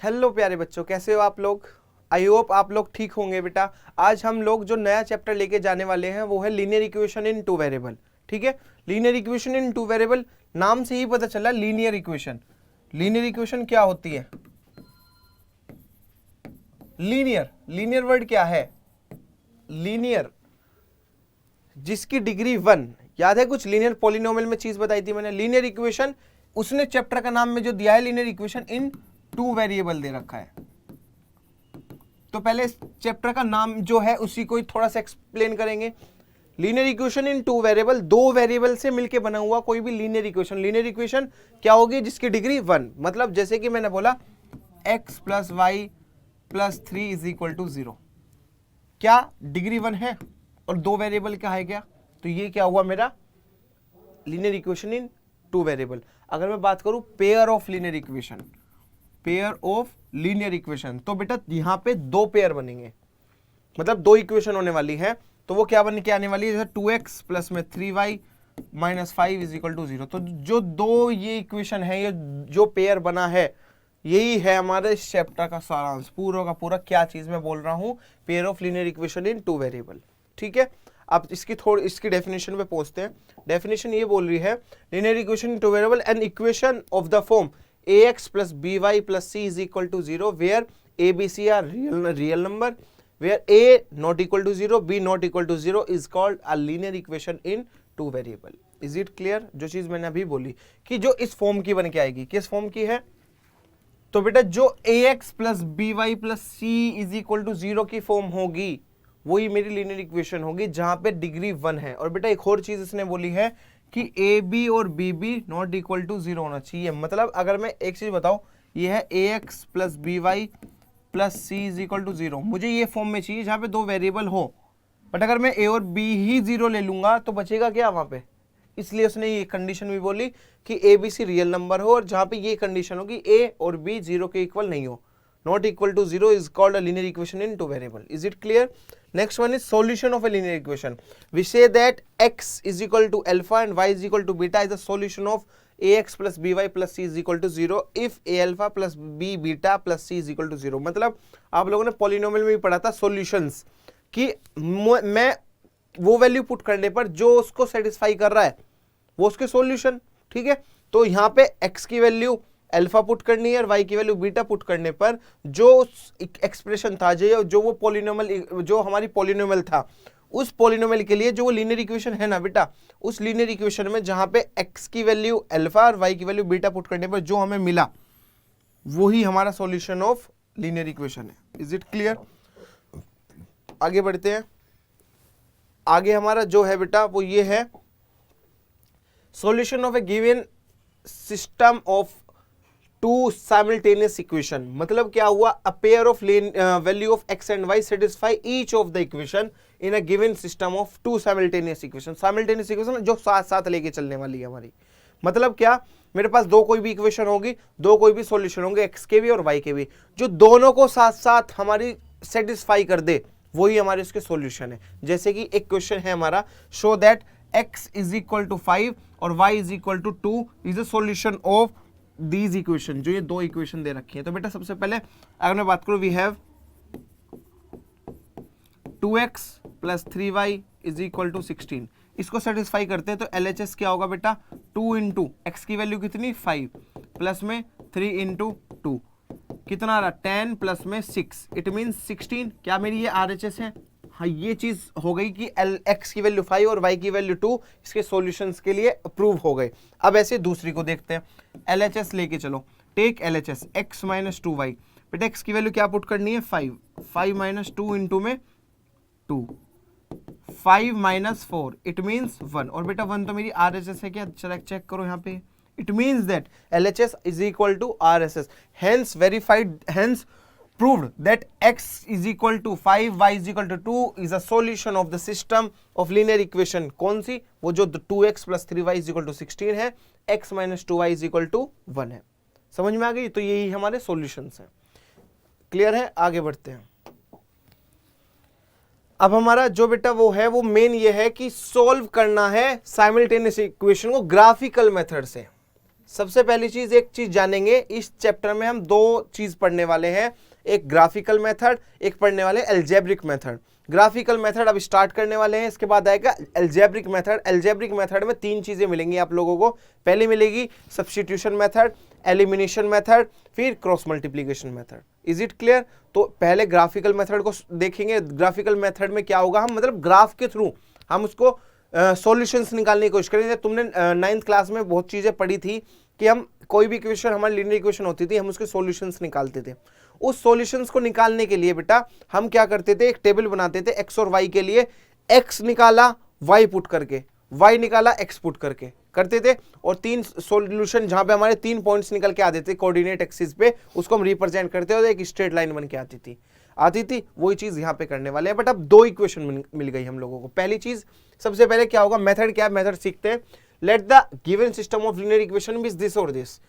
Hello प्यारे बच्चों, कैसे हो आप लोग। आई होप आप लोग ठीक होंगे बेटा। आज हम लोग जो नया चैप्टर लेके जाने वाले हैं वो है linear equation in two variable. ठीक है, linear equation in two variable, नाम से ही पता चला लीनियर इक्वेशन। लीनियर इक्वेशन क्या होती है? लीनियर वर्ड क्या है? लीनियर, जिसकी डिग्री 1। याद है कुछ लीनियर पॉलिनोमियल में चीज बताई थी मैंने। लीनियर इक्वेशन उसने चैप्टर का नाम में जो दिया है linear equation in two variable दे रखा है। तो पहले इस चैप्टर का नाम जो है उसी को ही थोड़ा सा एक्सप्लेन करेंगे। Linear equation in two variable, दो वेरिएबल से मिलके बना हुआ कोई भी लीनियर इक्वेशन। लीनियर इक्वेशन क्या होगी? जिसकी डिग्री 1। मतलब जैसे कि मैंने बोला x plus y plus 3 is equal to 0। क्या डिग्री 1 है और दो वेरिएबल का है क्या? तो ये क्या हुआ मेरा linear equation in two variable. अगर मैं बात करूं pair of linear equation, pair of linear equation, तो बेटा यहां पे दो पेयर बनेंगे, मतलब दो इक्वेशन होने वाली है। तो वो क्या बन के आने वाली है? जैसे 2x प्लस में 3y minus 5 is equal to 0। तो जो दो ये इक्वेशन है, ये जो पेयर बना है, यही है हमारे इस चैप्टर का सारांश। पूरा का पूरा क्या चीज मैं बोल रहा हूं? Pair of linear equation in two variable. ठीक है, अब इसकी डेफिनेशन पे पहुंचते हैं। डेफिनेशन ये बोल रही है linear equation in two variable, an equation of the form ax plus by plus c is equal to 0 where a, b, c are real number, where a not equal to 0, b not equal to 0 is called a linear equation in two variable. Is it clear? जो चीज मैंने अभी बोली कि जो इस form की बन के आएगी, किस फॉर्म की है? तो बेटा जो ax plus by plus c is equal to 0 की फॉर्म होगी वही मेरी लीनियर इक्वेशन होगी जहां पे डिग्री 1 है। और बेटा एक और चीज इसने बोली है कि ए बी और b b not equal to 0 होना चाहिए। मतलब अगर मैं एक चीज बताऊं, ये है A X plus B Y plus C is equal to 0, मुझे ये फॉर्म में चाहिए जहां पे दो वेरिएबल हो। बट अगर मैं ए और बी ही 0 ले लूंगा तो बचेगा क्या वहां पे? इसलिए उसने ये कंडीशन भी बोली कि a b c real number हो, और जहां पे ये कंडीशन होगी ए और बी 0 के इक्वल नहीं हो, not equal to 0 is called a linear equation in two variable. Is it clear? Next one is solution of a linear equation. We say that x is equal to alpha and y is equal to beta is the solution of ax plus by plus c is equal to 0 if a alpha plus b beta plus c is equal to 0. मतलब आप लोगों ने polynomial में भी पढ़ा था solutions कि मैं वो वैल्यू पुट करने पर जो उसको सेटिस्फाई कर रहा है वो उसके सॉल्यूशन। ठीक है, तो यहाँ पे x की वैल्यू अल्फा पुट करनी है और y की वैल्यू बीटा पुट करने पर जो एक्सप्रेशन था, जो वो पॉलिनोमियल, जो हमारी पॉलिनोमियल था, उस पॉलिनोमियल के लिए जो वो लीनियर इक्वेशन है ना बेटा, उस लीनियर इक्वेशन में जहां पे x की वैल्यू अल्फा और y की वैल्यू बीटा पुट करने पर जो हमें मिला वही हमारा सॉल्यूशन ऑफ लीनियर इक्वेशन है। Is it clear? आगे बढ़ते हैं। आगे हमारा जो है बेटा वो ये है solution of a given system of two simultaneous equation. मतलब क्या हुआ? A pair of value of x and y satisfy each of the equation in a given system of two simultaneous equation. Simultaneous equation जो साथ साथ लेके चलने वाली है हमारी। मतलब क्या? मेरे पास दो कोई भी इक्वेशन होगी, दो कोई भी सॉल्यूशन होंगे, एक्स के भी और वाई के भी, जो दोनों को साथ साथ हमारी सेटिस्फाई कर दे वही हमारे उसके सॉल्यूशन है। जैसे कि एक क्वेश्चन है हमारा, show that x is equal to 5 और y is equal to 2 is a solution of these equation. जो ये दो इक्वेशन दे रखी है, तो बेटा सबसे पहले अगर मैं बात करूं, we have 2x plus 3y is equal to 16। इसको सेटिस्फाई करते हैं तो LHS क्या होगा बेटा? 2 इंटू एक्स की वैल्यू कितनी 5 प्लस में 3 इंटू 2 कितना रहा 10 प्लस में 6, इट मीन 16। क्या मेरी ये RHS है? हाँ, ये चीज हो गई कि x की वैल्यू 5 और y की वैल्यू 2 इसके सॉल्यूशंस के लिए अप्रूव हो गए। अब ऐसे दूसरी को देखते हैं, LHS लेके चलो। Take LHS x minus 2y। बेटा x की वैल्यू क्या पुट करनी है? 5 माइनस 2 इंटू में 2, 5 माइनस 4 इट मीन्स 1। और बेटा 1 तो मेरी RHS है क्या? चलो चेक करो यहाँ पे, it means that LHS is equal to RHS, hence verified, hence proved that x is equal to 5, y is equal to 2 is a solution of the system of linear equation। कौन सी? वो जो 2x plus 3y is equal to 16 है, x minus 2y is equal to 1 है। समझ में आ गई? तो यही हमारे सॉल्यूशंस हैं। क्लियर है? आगे बढ़ते हैं। अब हमारा जो बेटा वो है वो मेन ये है कि सॉल्व करना है साइमल्टेनियस इक्वेशन को ग्राफिकल मेथड से। सबसे पहली चीज, एक चीज जानेंगे इस चैप्टर में, हम दो चीज पढ़ने वाले हैं, एक ग्राफिकल मेथड, एक पढ़ने वाले एल्जेब्रिक मेथड। ग्राफिकल मेथड अब स्टार्ट करने वाले हैं, इसके बाद आएगा एल्जेब्रिक मेथड। एल्जेब्रिक मेथड में तीन चीजें मिलेंगी आप लोगों को। पहले मिलेगी सब्स्टिट्यूशन मेथड, एलिमिनेशन मेथड, फिर cross multiplication method. Is it clear? तो पहले ग्राफिकल मेथड को देखेंगे। ग्राफिकल मेथड में क्या होगा, हम मतलब ग्राफ के थ्रू हम उसको सॉल्यूशंस निकालने की कोशिश करेंगे। तुमने 9th क्लास में बहुत चीजें पढ़ी थी कि हम कोई भी इक्वेशन, हमारी लीनियर इक्वेशन होती थी, हम उसके सॉल्यूशंस निकालते थे। उस सॉल्यूशंस को निकालने के लिए बेटा हम क्या करते थे, एक टेबल बनाते थे एक्स और वाई के लिए। एक्स निकाला वाई पुट करके, वाई निकाला एक्स पुट करके करते थे, और तीन सॉल्यूशन जहां पे हमारे 3 पॉइंट्स निकल के आते थे कोऑर्डिनेट एक्सिस पे, उसको हम रिप्रेजेंट करते थे, एक स्ट्रेट लाइन बन के आती थी। वही चीज यहां पे करने वाले हैं। बट अब दो इक्वेशन मिल गई हम लोगों को। पहली चीज, सबसे पहले क्या होगा, मेथड क्या है, मेथड सीखते हैं। Let the given system of linear equation be this और this,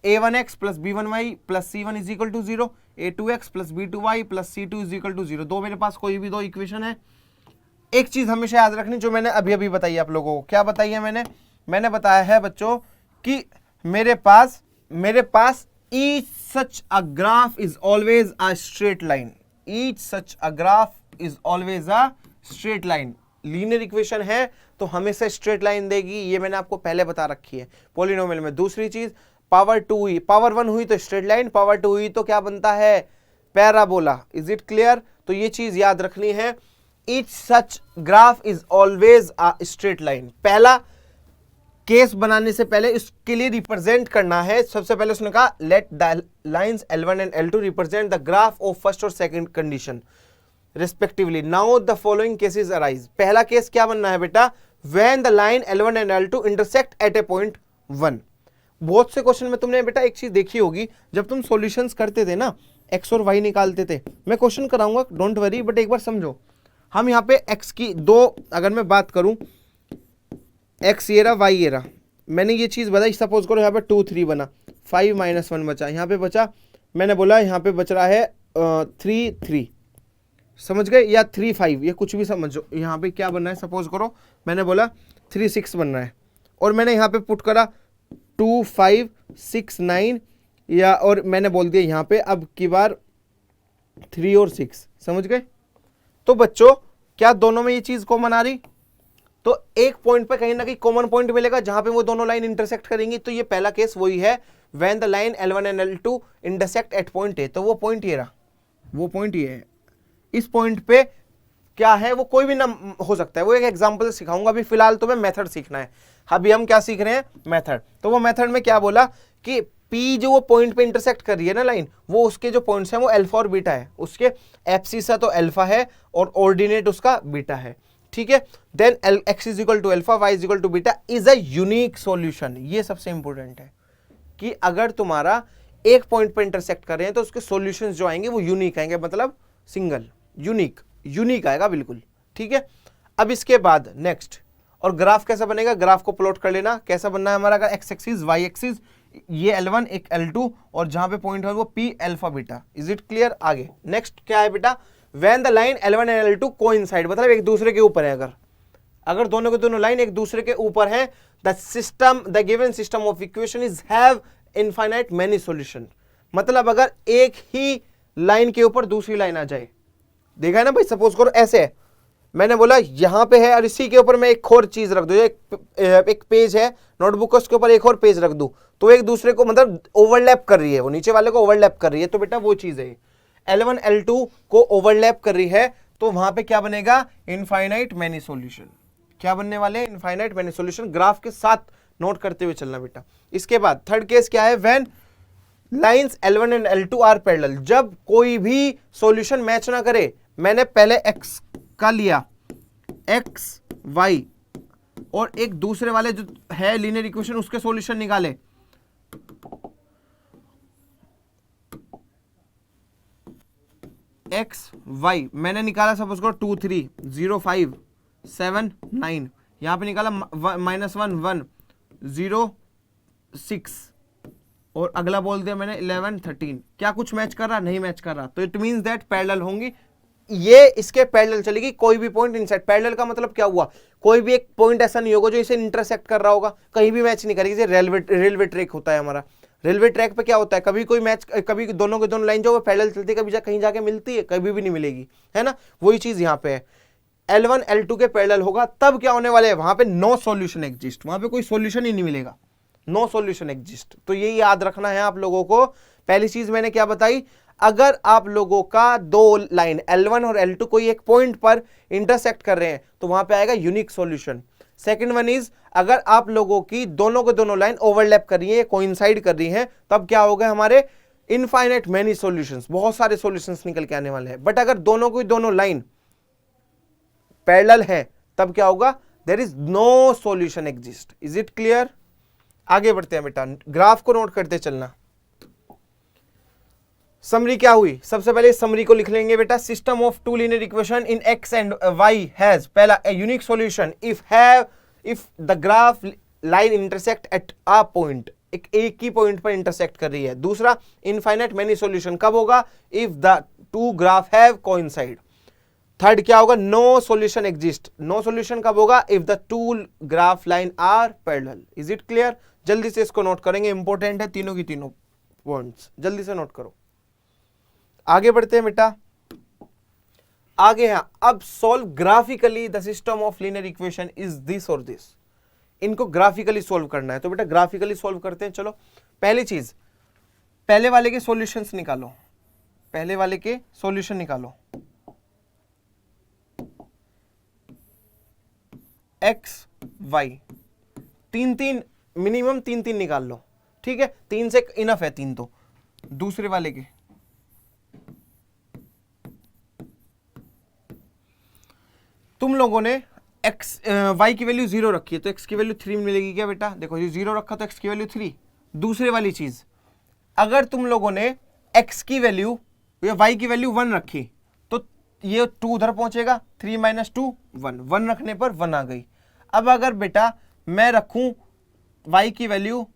a1x plus b1y plus c1 is equal to 0, a2x plus b2y plus c2 is equal to 0। दो मेरे पास कोई भी दो इक्वेशन है। एक चीज हमेशा याद रखनी, जो मैंने अभी अभी बताई आप लोगों को। क्या बताई है मैंने बताया है बच्चों कि मेरे पास each such a graph is always a straight line, each such a graph is always a straight line। Linear equation है तो हमेशा स्ट्रेट लाइन देगी, ये मैंने आपको पहले बता रखी है पॉलिनोमियल में। दूसरी चीज, पावर 2 हुई, पावर 1 हुई तो स्ट्रेट लाइन, पावर 2 हुई तो क्या बनता है, पैराबोला। Is it clear? तो ये चीज याद रखनी है, each such graph is always a straight line. पहला केस बनाने से पहले इसके लिए रिप्रेजेंट करना है। सबसे पहले उसने कहा let the lines L1 and L2 represent the graph of first और second condition respectively. Now the following cases arise. पहला केस क्या बनना है बेटा, when the line L1 and L2 intersect at a point 1। बहुत से क्वेश्चन में तुमने बेटा एक चीज देखी होगी, जब तुम सॉल्यूशंस करते थे ना, एक्स और वाई निकालते थे, मैं क्वेश्चन कराऊंगा डोंट वरी, बट एक बार समझो। हम यहाँ पे एक्स की दो, अगर मैं बात करूं, एक्स ये रहा, वाई ये रहा, मैंने ये चीज बताई, सपोज करो यहाँ पे 2 3 बना, 5 -1 बचा, यहाँ पे बचा, मैंने बोला यहाँ पे बच रहा है 3 3, समझ गए, या 3 5, ये कुछ भी समझो। यहाँ पे क्या बनना है, सपोज करो मैंने बोला 3 6 बनना है, और मैंने यहाँ पे पुट करा 2 5 6 9, या और मैंने बोल दिया यहाँ पे अब की बार 3 और 6, समझ गए। तो बच्चों क्या दोनों में ये चीज कॉमन आ रही, तो एक पॉइंट पे कहीं ना कहीं कॉमन पॉइंट मिलेगा जहां पे वो दोनों लाइन इंटरसेक्ट करेंगी। तो ये पहला केस वही है, when the line L1 and L2 intersect eight point A. तो वो पॉइंट ये रहा, वो पॉइंट ये है। इस पॉइंट पे क्या है, वो कोई भी ना हो सकता है, वो एक एग्जांपल से सिखाऊंगा। अभी फिलहाल तुम्हें मेथड सीखना है। अभी हम क्या सीख रहे हैं, मेथड। तो वो मेथड में क्या बोला कि P जो वो पॉइंट पे इंटरसेक्ट कर रही है ना लाइन, वो उसके जो पॉइंट्स हैं वो अल्फा और बीटा है। उसके एब्सिसा तो अल्फा है और ऑर्डिनेट उसका बीटा है, ठीक है। Then x is equal to alpha, y is equal to beta is a unique solution. ये सबसे इंपॉर्टेंट है कि अगर तुम्हारा एक पॉइंट पे इंटरसेक्ट कर रहे हैं तो उसके सॉल्यूशंस जो आएंगे वो यूनिक आएंगे, मतलब सिंगल, यूनिक आएगा बिल्कुल, ठीक है। अब इसके बाद नेक्स्ट, और ग्राफ कैसा बनेगा, ग्राफ को प्लॉट कर लेना। कैसा बनना है हमारा, अगर x एक्सिस y एक्सिस, ये L1 एक L2, और जहां पे पॉइंट है वो P alpha beta. Is it clear? आगे नेक्स्ट क्या है बेटा, when the line L1 and L2 coincide, मतलब एक दूसरे के ऊपर है। अगर दोनों के दोनों लाइन एक दूसरे के ऊपर है, the given system of equation is have infinite many solution. मतलब अगर एक ही लाइन के ऊपर दूसरी लाइन आ जाए, देखा है ना भाई, सपोज करो ऐसे है, मैंने बोला यहां पे है और इसी के ऊपर मैं एक और चीज रख दूं, एक पेज है नोटबुक, उसके ऊपर एक और पेज रख दूं, तो एक दूसरे को मतलब ओवरलैप कर रही है, वो नीचे वाले को ओवरलैप कर रही है। तो बेटा वो चीज है, L1 L2 को ओवरलैप कर रही है, तो वहां पे क्या बनेगा, इनफाइनाइट मेनी सॉल्यूशन। क्या बनने वाले, इनफाइनाइट मेनी सॉल्यूशन। ग्राफ के साथ नोट करते हुए चलना बेटा। इसके बाद थर्ड केस क्या है, when lines L1 and L2 are parallel. जब कोई भी सॉल्यूशन मैच ना करे, मैंने पहले x का लिया, x y, और एक दूसरे वाले जो है लीनियर इक्वेशन उसके सॉल्यूशन निकाले, x y मैंने निकाला, सपोज करो 2 3 0 5 7 9, यहां पे निकाला -1 1 0 6, और अगला बोल दिया मैंने 11 13। क्या कुछ मैच कर रहा, नहीं मैच कर रहा, तो इट मींस दैट पैरेलल होंगी। ये इसके पैरेलल चलेगी, कोई भी पॉइंट इनसाइड। पैरेलल का मतलब क्या हुआ, कोई भी एक पॉइंट ऐसा नहीं होगा जो इसे इंटरसेक्ट कर रहा होगा, कहीं भी मैच नहीं करेगी। जैसे रेलवे ट्रैक होता है हमारा, रेलवे ट्रैक पे क्या होता है, कभी कोई मैच, कभी दोनों के दोनों लाइन जो पैरेलल चलती है, कभी कहीं जाके मिलती है, कभी भी नहीं मिलेगी, है ना। वही चीज यहाँ पे है, L1 L2 के पैरेलल होगा तब क्या होने वाले हैं, वहां पे नो सॉल्यूशन एग्जिस्ट, वहां पे कोई सॉल्यूशन ही नहीं मिलेगा, नो सॉल्यूशन एग्जिस्ट। तो ये याद रखना है आप लोगों को। पहली चीज मैंने क्या बताई, अगर आप लोगों का दो लाइन L1 और L2 कोई एक पॉइंट पर इंटरसेक्ट कर रहे हैं तो वहां पे आएगा unique solution. Second one is, अगर आप लोगों की दोनों के दोनों लाइन ओवरलैप कर रही है, कोइंसाइड कर रही है, तब क्या होगा हमारे इनफाइनाइट मेनी सॉल्यूशंस, बहुत सारे सॉल्यूशंस निकल के आने वाले हैं। बट अगर दोनों की दोनों लाइन पैरेलल है तब क्या होगा, there is no solution exist. Is it clear? आगे बढ़ते हैं बेटा, ग्राफ को नोट करते चलना। समरी क्या हुई, सबसे पहले समरी को लिख लेंगे बेटा। System of two linear equation in x and y has, पहला a unique solution if the graph line intersect at a point, एक ही पॉइंट पर इंटरसेक्ट कर रही है। दूसरा, इनफाइनाइट मेनी सॉल्यूशन कब होगा, if the two graph have coincide. Third क्या होगा, no solution exist, no solution कब होगा, if the two graph line are parallel. Is it clear? जल्दी से इसको नोट करेंगे, इंपॉर्टेंट है तीनों की तीनों पॉइंट्स, जल्दी से नोट करो। आगे बढ़ते हैं बेटा, आगे है अब solve graphically the system of linear equation is this और दिस। इनको ग्राफिकली सॉल्व करना है, तो बेटा ग्राफिकली सॉल्व करते हैं। चलो, पहली चीज, पहले वाले के सॉल्यूशंस निकालो, पहले वाले के सॉल्यूशन निकालो। एक्स वाई तीन मिनिमम तीन निकाल लो, ठीक है, 3 से इनफ है 3 तो। दूसरे वाले के तुम लोगों ने एक्स वाई की वैल्यू 0 रखी है तो एक्स की वैल्यू 3 मिलेगी क्या बेटा, देखो ये 0 रखा तो एक्स की वैल्यू 3। दूसरे वाली चीज, अगर तुम लोगों ने एक्स की वैल्यू या वाई की वैल्यू 1 रखी तो ये 2 उधर पहुंचेगा, 3 - 2 1, 1 रखने पर 1 आ गई। अब अगर बेटा मैं रखूं y की वैल्यू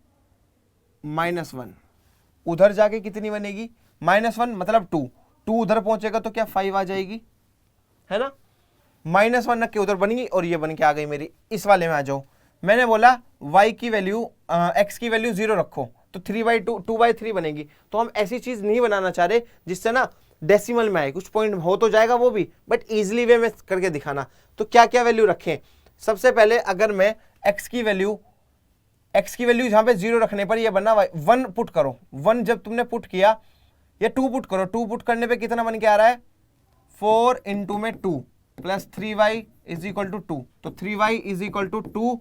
-1, उधर जाके कितनी बनेगी, -1 मतलब 2 उधर पहुंचेगा तो क्या 5 आ जाएगी, है ना। -1 रख के उधर बनेगी और ये बन के आ गई मेरी। इस वाले में आ जाओ, मैंने बोला y की वैल्यू x की वैल्यू 0 रखो तो 3/2 2/3 बनेगी। तो हम ऐसी चीज नहीं बनाना चाह रहे जिससे ना डेसिमल में आए, कुछ पॉइंट हो तो जाएगा वो भी, बट इजिली वे में करके दिखाना। तो क्या क्या वैल्यू रखें, सबसे पहले अगर मैं x की वैल्यू जहां पे 0 रखने पर ये बना 1 पुट करो, 1 जब तुमने पुट किया, या 2 पुट करो, 2 पुट करने पे कितना बन के आ रहा है, 4 × में 2 + 3y = 2, तो 3y = 2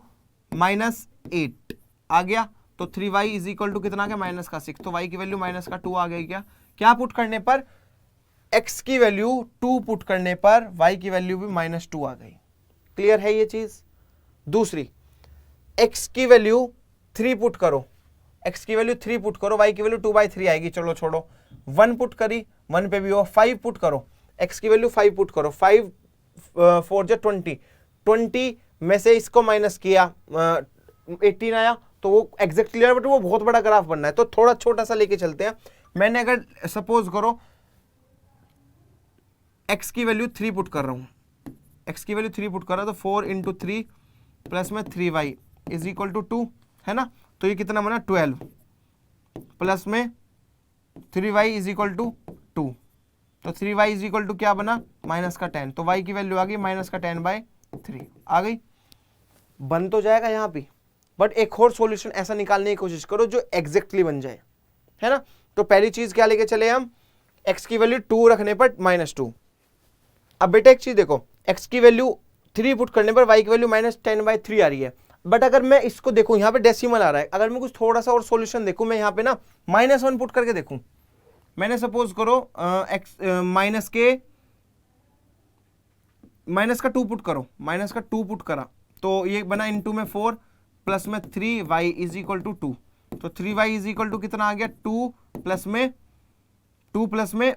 - 8 आ गया, तो 3y = कितना आ गया, -6, तो y की वैल्यू -2 आ गई। क्या पुट करने पर, x की वैल्यू 2 पुट करने पर y की वैल्यू भी -2 आ गई। क्लियर है ये चीज। दूसरी, x की वैल्यू 3 पुट करो, x की वैल्यू 3 पुट करो, y की वैल्यू 2/3 आएगी। चलो छोड़ो, 1 पुट करी, 1 पे भी हो, 5 पुट करो, x की वैल्यू 5 पुट करो, 5 4 × 20, 20 में से इसको माइनस किया 18 आया, तो वो एग्जैक्ट क्लियर, बट वो बहुत बड़ा ग्राफ बनना है तो थोड़ा छोटा सा लेके चलते हैं। मैंने अगर सपोज करो x की वैल्यू 3 पुट कर रहा हूं, x की वैल्यू 3 पुट कर रहा, तो 4 × 3 प्लस में 3y = 2, है ना। तो ये कितना बना, 12 प्लस में 3y = 2, तो 3y = क्या बना, -10, तो y की वैल्यू आ गई -10/3 आ गई। बन तो जाएगा यहाँ पे, बट एक और सॉल्यूशन ऐसा निकालने की कोशिश करो जो एग्जैक्टली बन जाए, है ना। तो पहली चीज क्या लेके चले हम, x की वैल्यू 2 रखने पर -2। अब बेटा एक चीज देखो, x की वैल्यू 3 पुट करने पर y की वैल्यू -10/3 आ रही है, बट अगर मैं इसको देखूं, यहाँ पे डेसिमल आ रहा है, अगर मैं कुछ थोड़ा सा और सॉल्यूशन देखूं, मैं यहाँ पे ना -1 पुट करके देखूं, मैंने सपोज करो माइनस का 2 पुट करो, -2 पुट करा, तो ये बना × में 4 प्लस में 3y = 2, तो 3y = कितना आ गया, 2 प्लस में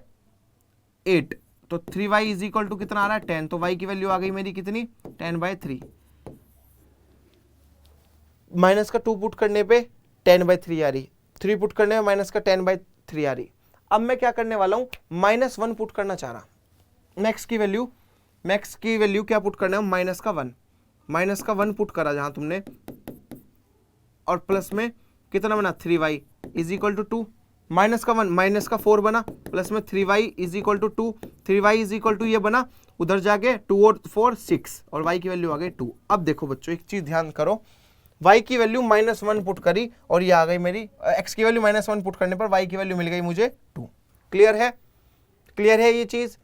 8, तो 3y = कितना आ रहा है, 10, तो y की वैल्यू आ गई मेरी कितनी, 10/3। माइनस का 2 पुट करने पे 10/3 आ रही, 3 पुट करने में माइनस का 10/3 आ रही। अब मैं क्या करने वाला हूं, -1 पुट करना चाह रहा, मैक्स की वैल्यू क्या पुट करना है, माइनस का वन पुट करा जहां तुमने, और प्लस में कितना बना 3y is equal to 2, minus का 1 माइनस का 4 बना, प्लस में 3y is equal to 2, 3y is equal to ये बना, उधर जाके 2 और 4 6, और y की वैल्यू आ गई 2। अब देखो बच्चों एक चीज ध्यान करो, y की वैल्यू -1 पुट करी और ये आ गई मेरी, x की वैल्यू -1 पुट करने पर y की वैल्यू मिल गई मुझे 2। क्लियर है ये चीज।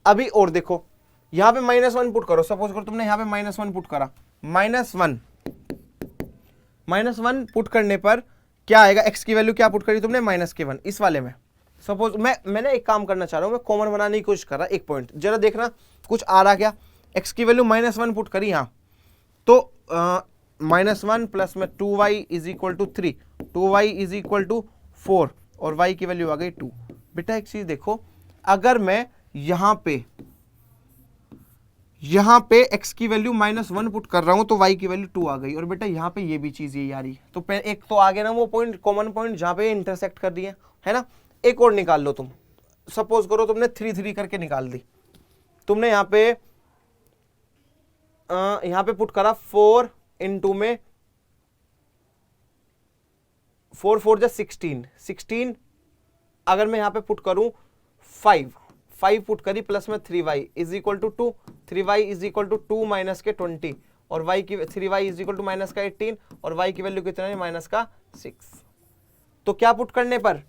अभी और देखो, यहाँ पे -1 पुट करो, सपोज करो तुमने यहाँ पे -1 पुट करा, -1 पुट करने पर क्या आएगा, x की वैल्यू क्या पुट करी तुमने, -1। इस वाले में सपोज मैंने एक काम करना चाह रहा हूँ, मैं कॉमन बनाने की कोशिश कर रहा, एक पॉइंट जरा देखना कुछ आ रहा क्या, x की वैल्यू -1 पुट करी यहाँ, तो -1 प्लस में 2y is equal to 3, 2y is equal to 4, और y की वैल्यू आ गई 2। बेटा एक चीज देखो, अगर मैं यहाँ पे x की वैल्यू -1 पुट कर रहा हूं तो y की वैल्यू 2 आ गई, और बेटा यहाँ पे ये भी चीज यही आ रही है, तो एक तो आ गया ना वो पॉइंट, कॉमन पॉइंट जहां पे इंटरसेक्ट कर दिए, है ना। एक और निकाल लो तुम, सपोज करो तुमने 3 3 करके निकाल दी, तुमने यहाँ पे पुट करा 4 इंटू में 4 4 जा 16, अगर मैं यहाँ पे पुट करूं 5 पुट करी, प्लस में 3y is equal to 2, 3y is equal to 2 minus के 20, और y की 3y is equal to minus का 18, और y की वैल्यू कितना है, -6। तो क्या पुट करने पर,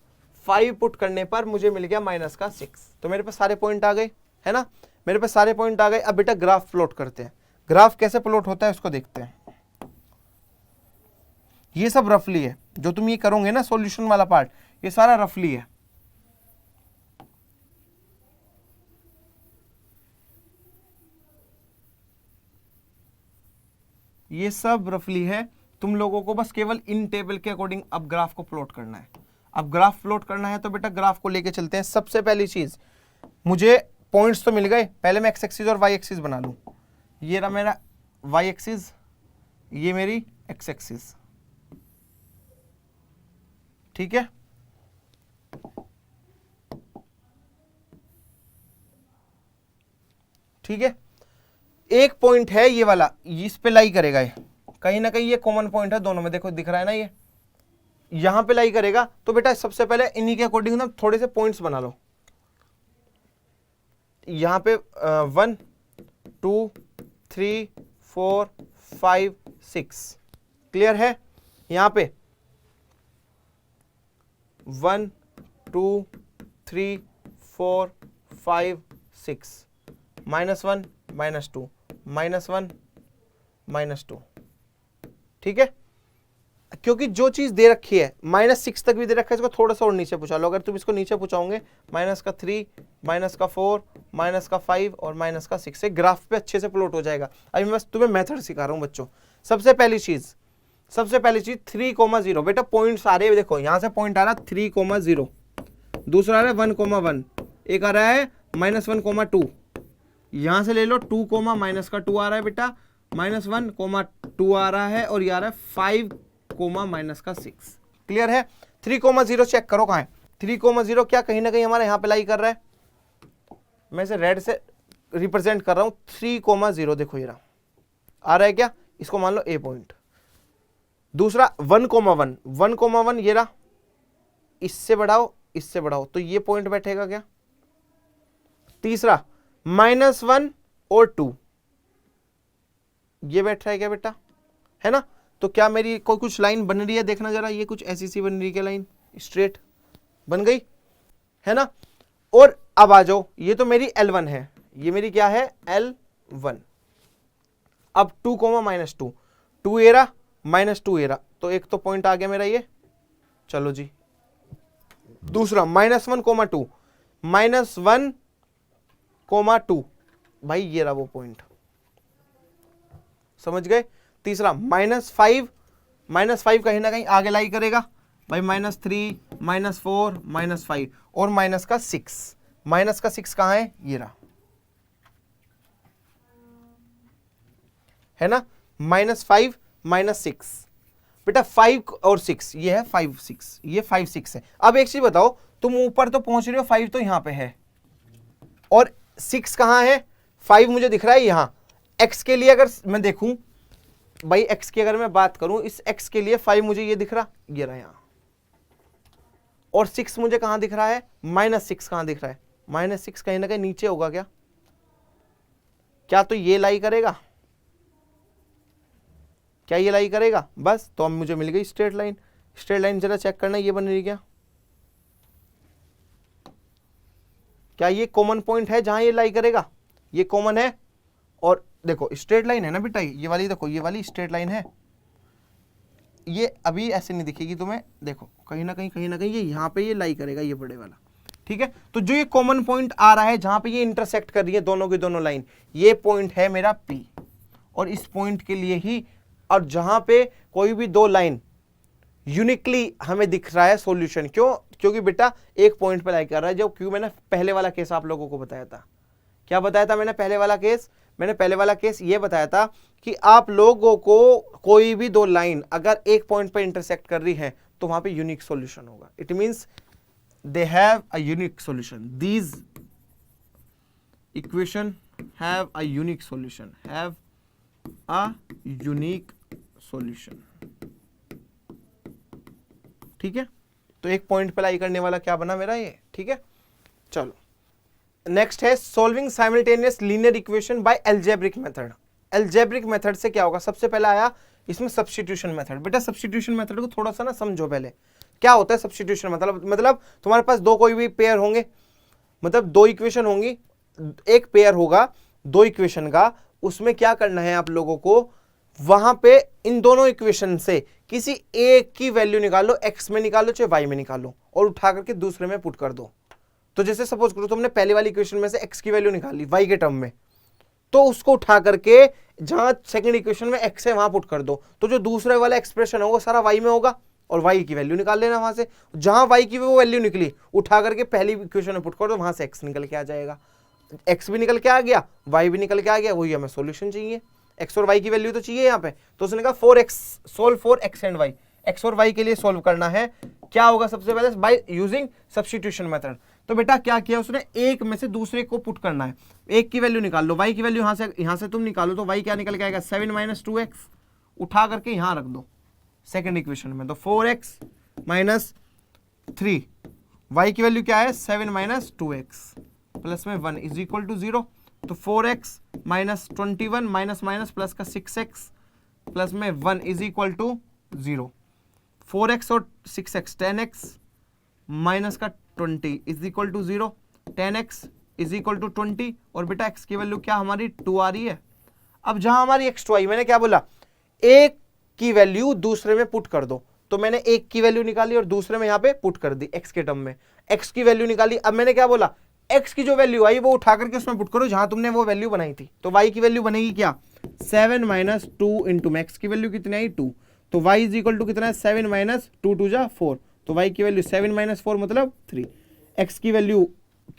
5 पुट करने पर मुझे मिल गया -6। तो मेरे पास सारे पॉइंट आ गए, है ना, मेरे पास सारे पॉइंट आ गए। अब बेटा ग्राफ प्लॉट करते हैं, ग्राफ कैसे प्लॉट होता है उसको देखते हैं। ये सब रफली है, जो तुम ये करोगे ना सॉल्यूशन वाला पार्ट, ये सारा रफली है। ये सब रफली है, तुम लोगों को बस केवल इन टेबल के अकॉर्डिंग अब ग्राफ को प्लॉट करना है। अब ग्राफ प्लॉट करना है तो बेटा ग्राफ को लेके चलते हैं। सबसे पहली चीज, मुझे पॉइंट्स तो मिल गए, पहले मैं एक्स एक्सिस और वाई एक्सिस बना लूं। ये रहा मेरा वाई एक्सिस, ये मेरी एक्स एक्सिस, ठीक है। ठीक है, एक पॉइंट है ये वाला, इस पे लाई करेगा, ये कहीं ना कहीं ये कॉमन पॉइंट है दोनों में, देखो दिख रहा है ना, ये यहां पे लाई करेगा। तो बेटा सबसे पहले इन्हीं के अकॉर्डिंग ना थोड़े से पॉइंट्स बना लो। यहां पे 1 2 3 4 5 6, क्लियर है। यहां पे 1 2 3 4 5 6, -1 -2 -1 -2, ठीक है। क्योंकि जो चीज दे रखी है -6 तक भी दे रखा है, इसको थोड़ा सा और नीचे पूछा लो। अगर तुम इसको नीचे पूछाओगे -3 -4 -5 और -6 से ग्राफ पे अच्छे से प्लॉट हो जाएगा। अभी मैं बस तुम्हें मेथड सिखा रहा हूं बच्चों। सबसे पहली चीज 3,0, बेटा पॉइंट सारे देखो, यहां से पॉइंट आ रहा 3,0, दूसरा आ रहा है 1,1, एक आ रहा है -1,2, यहां से ले लो 2, -2 आ रहा है बेटा, -1,2 आ रहा है, और ये आ रहा है 5, -6। क्लियर है। 3,0 चेक करो कहां है 3,0, क्या कहीं ना कहीं हमारा यहां पे लाई कर रहा है। मैं इसे रेड से रिप्रेजेंट कर रहा हूं 3,0, देखो ये रहा, आ रहा है क्या, इसको मान लो ए पॉइंट। दूसरा 1,1, ये रहा, इससे बढ़ाओ तो ये पॉइंट बैठेगा क्या। तीसरा -1 और 2, ये बैठ रहा है क्या बेटा, है ना। तो क्या मेरी कोई कुछ लाइन बन रही है, देखना जरा, ये कुछ ऐसी सी बन रही है क्या, लाइन स्ट्रेट बन गई, है ना। और अब आ जाओ, ये तो मेरी L1 है, ये मेरी क्या है L1। अब 2, -2, 2 ए रहा, -2 ए रहा, तो एक तो पॉइंट आ गया मेरा ये, चलो जी। दूसरा -1, 2, -1, 2, भाई ये रहा वो पॉइंट, समझ गए। तीसरा -5 कहीं ना कहीं आगे लाई करेगा भाई, -3 -4 -5, और -6 कहां है, ये रहा, है ना। -5 -6, बेटा 5 और 6, ये है 5 6, ये 5 6 है। अब एक चीज बताओ, तुम ऊपर तो पहुंच रहे हो, 5 तो यहां पे है, और 6 कहाँ है, 5 मुझे दिख रहा है यहाँ। x के लिए अगर मैं देखूं भाई, x की अगर मैं बात करूं, इस x के लिए 5 मुझे ये दिख रहा, ये रहा यहाँ, और 6 मुझे कहां दिख रहा है, -6 कहां दिख रहा है, -6 कहीं ना कहीं नीचे होगा क्या, क्या तो ये लाई करेगा, क्या ये लाई करेगा, बस तो अब मुझे मिल गई स्ट्रेट लाइन। स्ट्रेट लाइन जरा चेक करना, ये बन रही क्या ये कॉमन पॉइंट है जहां ये लाई करेगा, ये कॉमन है। और देखो स्ट्रेट लाइन है ना बेटा, ये वाली देखो, ये वाली स्ट्रेट लाइन है, ये अभी ऐसे नहीं दिखेगी तुम्हें, देखो कहीं ना कहीं ये यहाँ पे ये लाई करेगा, ये बड़े वाला, ठीक है। तो जो ये कॉमन पॉइंट आ रहा है जहां पे ये इंटरसेक्ट कर रही है दोनों की दोनों लाइन, ये पॉइंट है मेरा P, और इस पॉइंट के लिए ही, और जहां पे कोई भी दो लाइन यूनिकली हमें दिख रहा है सॉल्यूशन, क्यों, क्योंकि बेटा एक पॉइंट पे लाई कर रहा है, जो क्यों मैंने पहले वाला केस आप लोगों को बताया था। क्या बताया था मैंने पहले वाला केस, मैंने पहले वाला केस ये बताया था कि आप लोगों को कोई भी दो लाइन अगर एक पॉइंट पे इंटरसेक्ट कर रही है तो वहां पे यूनिक सॉल्यूशन होगा। It means they have a unique solution, these equation have a unique solution, have a unique solution, ठीक है। तो एक पॉइंट पे लाई करने वाला क्या बना मेरा ये, ठीक है। चलो नेक्स्ट है solving simultaneous linear equation by algebraic method. Algebraic method से क्या होगा, सबसे पहला आया इसमें सब्स्टिट्यूशन मेथड। बेटा सब्स्टिट्यूशन मेथड को थोड़ा सा ना समझो पहले, क्या होता है सब्स्टिट्यूशन मतलब तुम्हारे पास दो कोई भी पेयर होंगे, मतलब दो इक्वेशन होंगी, एक पेयर होगा दो इक्वेशन का, उसमें क्या करना है आप लोगों को, वहां पे इन दोनों इक्वेशन से किसी एक की वैल्यू निकालो, एक्स में निकालो चाहे वाई में निकालो, और उठा करके दूसरे में पुट कर दो। तो जैसे सपोज करो तुमने पहले वाली इक्वेशन में से एक्स की वैल्यू निकाली वाई के टर्म में, तो उसको उठा करके जहां सेकंड इक्वेशन में एक्स है वहां पुट कर दो, तो जो दूसरे वाला एक्सप्रेशन होगा सारा वाई में होगा, और वाई की वैल्यू निकाल लेना वहां से, जहां वाई की वो वैल्यू निकली उठा करके पहली इक्वेशन में पुट कर दो, वहां से एक्स निकल के आ जाएगा। एक्स भी निकल के आ गया, वाई भी निकल के आ गया, वही हमें सॉल्यूशन चाहिए, एक्स और वाई की वैल्यू तो चाहिए यहाँ पे। तो उसने कहा 4x solve for x and y, x और वाई के लिए सोल्व करना है, क्या होगा सबसे पहले बाय यूजिंग सब्स्टिट्यूशन मेथड। तो बेटा क्या किया उसने, एक में से दूसरे को पुट करना है, एक की वैल्यू निकाल लो, वाई की वैल्यू यहां से तुम निकालो, तो वाई क्या निकल के आएगा 7 - 2x, उठा करके यहां रख दो सेकंड इक्वेशन में, तो 4x - 3, वाई की वैल्यू क्या है 7 - 2x प्लस में 1 इज इक्वल टू 0, तो 4x - 21 माइनस प्लस का 6x प्लस में 1 इज इक्वल टू 0, 4x और 6x 10x माइनस का 20 is equal to 0, 10x is equal to 20, और बेटा x की वैल्यू क्या हमारी 2 आ रही है। अब जहां हमारी x2 आई, मैंने क्या बोला, एक की वैल्यू दूसरे में पुट कर दो, तो मैंने एक की वैल्यू निकाली और दूसरे में यहां पे पुट कर दी x के टर्म में, x की वैल्यू निकाली। अब मैंने क्या बोला, x की जो वैल्यू आई वो उठा करके उसमें पुट करो जहां तुमने वो वैल्यू बनाई थी, तो y की वैल्यू बनेगी क्या 7 - 2 इंटू में x की वैल्यू कितनी आई 2, तो y इज इक्वल टू कितना है 7 - 2 2 जा 4, तो y की वैल्यू 7 - 4 मतलब 3, x की वैल्यू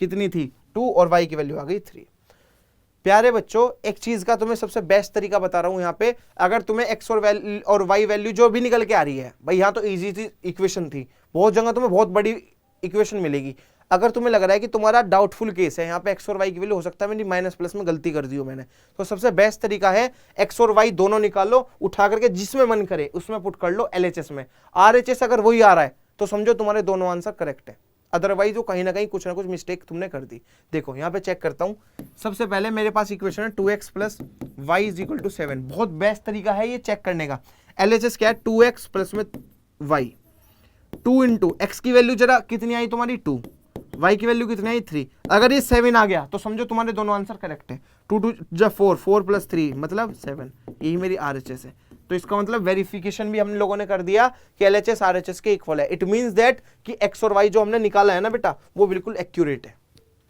कितनी थी 2 और y की वैल्यू आ गई 3। प्यारे बच्चों एक चीज का तुम्हें सबसे बेस्ट तरीका बता रहा हूं यहाँ पे, अगर तुम्हें x और y वैल्यू जो भी निकल के आ रही है, भाई यहाँ तो इजी थी इक्वेशन थी, बहुत जगह तुम्हें बहुत बड़ी इक्वेशन मिलेगी। अगर तुम्हें लग रहा है कि तुम्हारा डाउटफुल केस है, यहाँ पे x और y की वैल्यू हो सकता है मेरी माइनस प्लस में गलती कर दी हो मैंने, तो सबसे बेस्ट तरीका है x और y दोनों निकालो, उठा करके जिसमें मन करे उसमें पुट कर लो LHS में, RHS अगर वही आ रहा है तो समझो तुम्हारे दोनों आंसर करेक्ट है, अदरवाइज वो कहीं ना कहीं कुछ ना कुछ मिस्टेक तुमने कर दी। देखो यहाँ पे चेक करता हूँ, सबसे पहले मेरे पास इक्वेशन है 2x plus y is equal to 7, बहुत बेस्ट तरीका है ये चेक करने का। LHS क्या है 2x प्लस में y, 2 इंटू एक्स की वैल्यू जरा कितनी आई तुम्हारी 2, y की वैल्यू कितनी आई 3, अगर ये 7 आ गया तो समझो तुम्हारे दोनों आंसर करेक्ट है। 2 2 जा 4, 4 प्लस 3 मतलब 7, यही मेरी RHS है। तो इसका मतलब वेरिफिकेशन भी हम लोगों ने कर दिया कि LHS RHS के इक्वल है। इट मींस दैट कि x और y जो हमने निकाला है ना बेटा वो बिल्कुल एक्यूरेट है।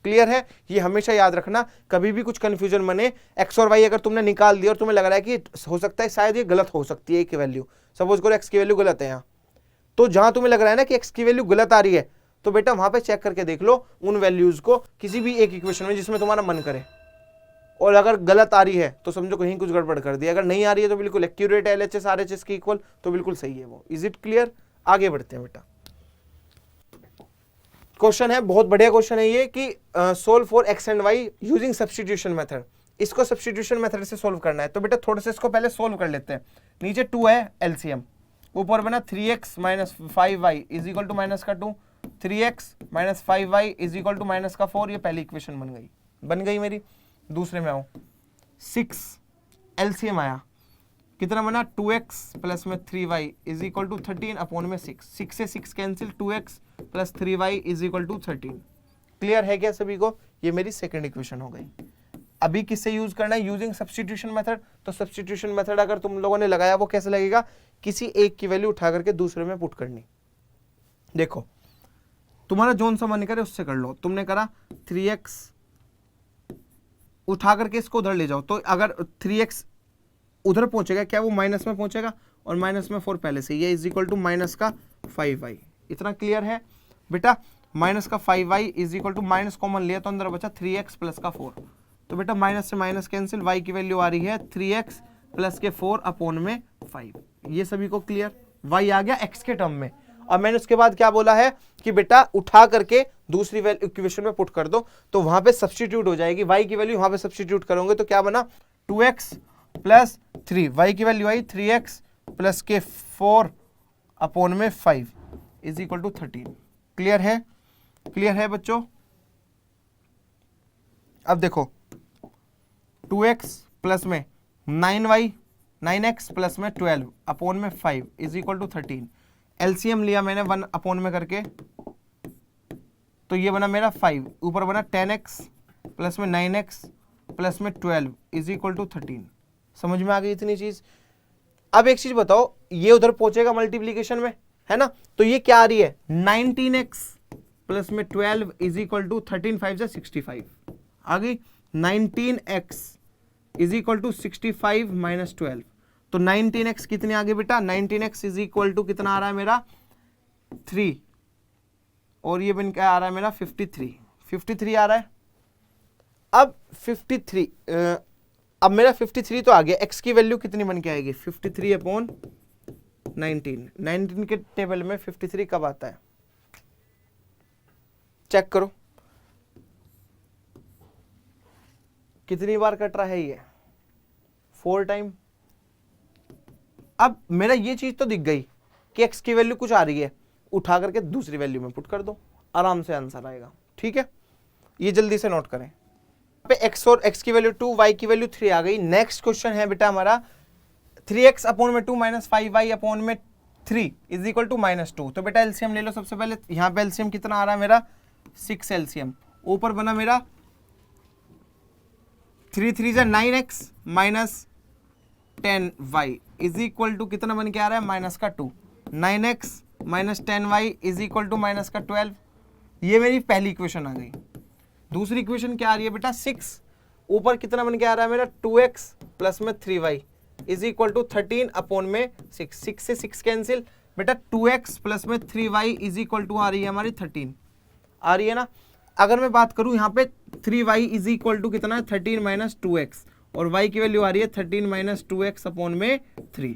क्लियर है, ये हमेशा याद रखना, कभी भी कुछ कंफ्यूजन बने, x और y अगर तुमने निकाल दिया और तुम्हें लग रहा है कि हो सकता है शायद ये गलत हो सकती है, एक वैल्यू सपोज करो x की वैल्यू गलत है यहाँ, तो जहां तुम्हें लग रहा है ना कि x की वैल्यू गलत आ रही है, तो बेटा वहां पे चेक करके देख लो उन वैल्यूज को किसी भी एक इक्वेशन में जिसमें तुम्हारा मन करे, और अगर गलत आ रही है तो समझो कहीं कुछ गड़बड़ कर दी, अगर नहीं आ रही है तो बिल्कुल एक्यूरेट है, LHS RHS के इक्वल, तो बिल्कुल सही है वो। इज इट क्लियर, आगे बढ़ते हैं बेटा। क्वेश्चन है, बहुत बढ़िया क्वेश्चन है ये कि solve for x and y using substitution method. इसको सब्स्टिट्यूशन मेथड से सोल्व करना है। तो बेटा थोड़ा सा इसको पहले सोल्व कर लेते हैं। नीचे 2 है एलसीएम, ऊपर बना 3x minus 5y is equal to minus का 2, 3x minus 5y is equal to minus का 4। ये पहली इक्वेशन बन गई मेरी। दूसरे में आऊँ, 6 एलसीएम आया, कितना बना 2x प्लस में 3y is equal to 13 upon में 6, 6 से 6 cancel, 2x plus 3y is equal to 13। Clear है क्या सभी को? ये मेरी सेकंड इक्वेशन हो गई। अभी किससे यूज करना है? Using substitution method. तो सब्स्टिट्यूशन मेथड अगर तुम लोगों ने लगाया वो कैसे लगेगा? किसी एक की वैल्यू उठा करके दूसरे में पुट करनी। देखो तुम्हारा जोन सा मन करे उससे कर लो। तुमने करा 3x, उठा करके इसको उधर ले जाओ, तो अगर 3x उधर पहुंचेगा क्या वो माइनस में पहुंचेगा, और माइनस में 4 पहले से, ये इज इक्वल टू माइनस का 5y। इतना क्लियर है बेटा? माइनस का 5y is equal to minus common लिया तो अंदर बचा 3x प्लस का 4। तो बेटा माइनस से माइनस कैंसिल, y की वैल्यू आ रही है 3x प्लस के 4 अपॉन में 5। ये सभी को क्लियर? y आ गया x के टर्म में। और मैंने उसके बाद क्या बोला है कि बेटा उठा करके दूसरी इक्वेशन में पुट कर दो, तो वहां पे सब्स्टिट्यूट हो जाएगी। y की वैल्यू वहां पे सब्स्टिट्यूट करोगे तो क्या बना? 2x प्लस 3, y की वैल्यू आई 3x प्लस के 4 अपॉन में 5 इज इक्वल टू 13। क्लियर है? क्लियर है बच्चों? अब देखो 2x प्लस में 9x प्लस में 12 अपॉन में 5 इज इक्वल टू 13। एलसीएम लिया मैंने 1 अपॉन में करके, तो ये बना मेरा 5, ऊपर बना 10x प्लस में 9x प्लस में 12 इज इक्वल टू 13। समझ में आ गई इतनी चीज? अब एक चीज बताओ, ये उधर पहुंचेगा मल्टीप्लीकेशन में, है ना? तो ये क्या आ रही है? 19x प्लस में 12 इज इक्वल टू 13, 5 से 65 आ गई। 19x is equal to 65 minus 12, तो 19x कितने आ गए बेटा? 19x इज इक्वल टू कितना आ रहा है मेरा? 3, और ये बन क्या आ रहा है मेरा? 53 आ रहा है। अब 53 अब मेरा 53 तो आ गया। x की वैल्यू कितनी बन के आएगी? 53 अपॉन 19 के टेबल में 53 कब आता है? चेक करो कितनी बार कट रहा है ये? 4 टाइम। अब मेरा ये चीज तो दिख गई कि x की वैल्यू कुछ आ रही है, उठा करके दूसरी वैल्यू में पुट कर दो, आराम से आंसर आएगा। ठीक है, ये जल्दी से नोट करें। पे x और x की वैल्यू 2, y की वैल्यू 3 आ गई। नेक्स्ट क्वेश्चन है बेटा हमारा 3x अपॉन में 2 माइनस 5y अपॉन में 3 इज इक्वल टू माइनस 2। तो बेटा एलसीएम ले लो। सबसे पहले यहाँ पे एलसीएम कितना आ रहा है मेरा? 6 एलसीएम, ऊपर बना मेरा 3 3 जा 9x minus 10y is equal to कितना बन के आ रहा है? माइनस का 2। 9x minus 10y is equal to minus का 12। ये मेरी पहली इक्वेशन आ गई। दूसरी इक्वेशन क्या आ रही है बेटा? 6, ऊपर कितना बन के आ रहा है मेरा? 2x प्लस में 3y is equal to 13 upon में 6, 6 से 6 कैंसिल, बेटा 2x प्लस में 3y इज इक्वल टू आ रही है हमारी 13, आ रही है ना? अगर मैं बात करूं यहाँ पे 3y इज इक्वल टू कितना है? 13 माइनस 2x, और y की वैल्यू आ रही है 13 माइनस 2x अपॉन में 3।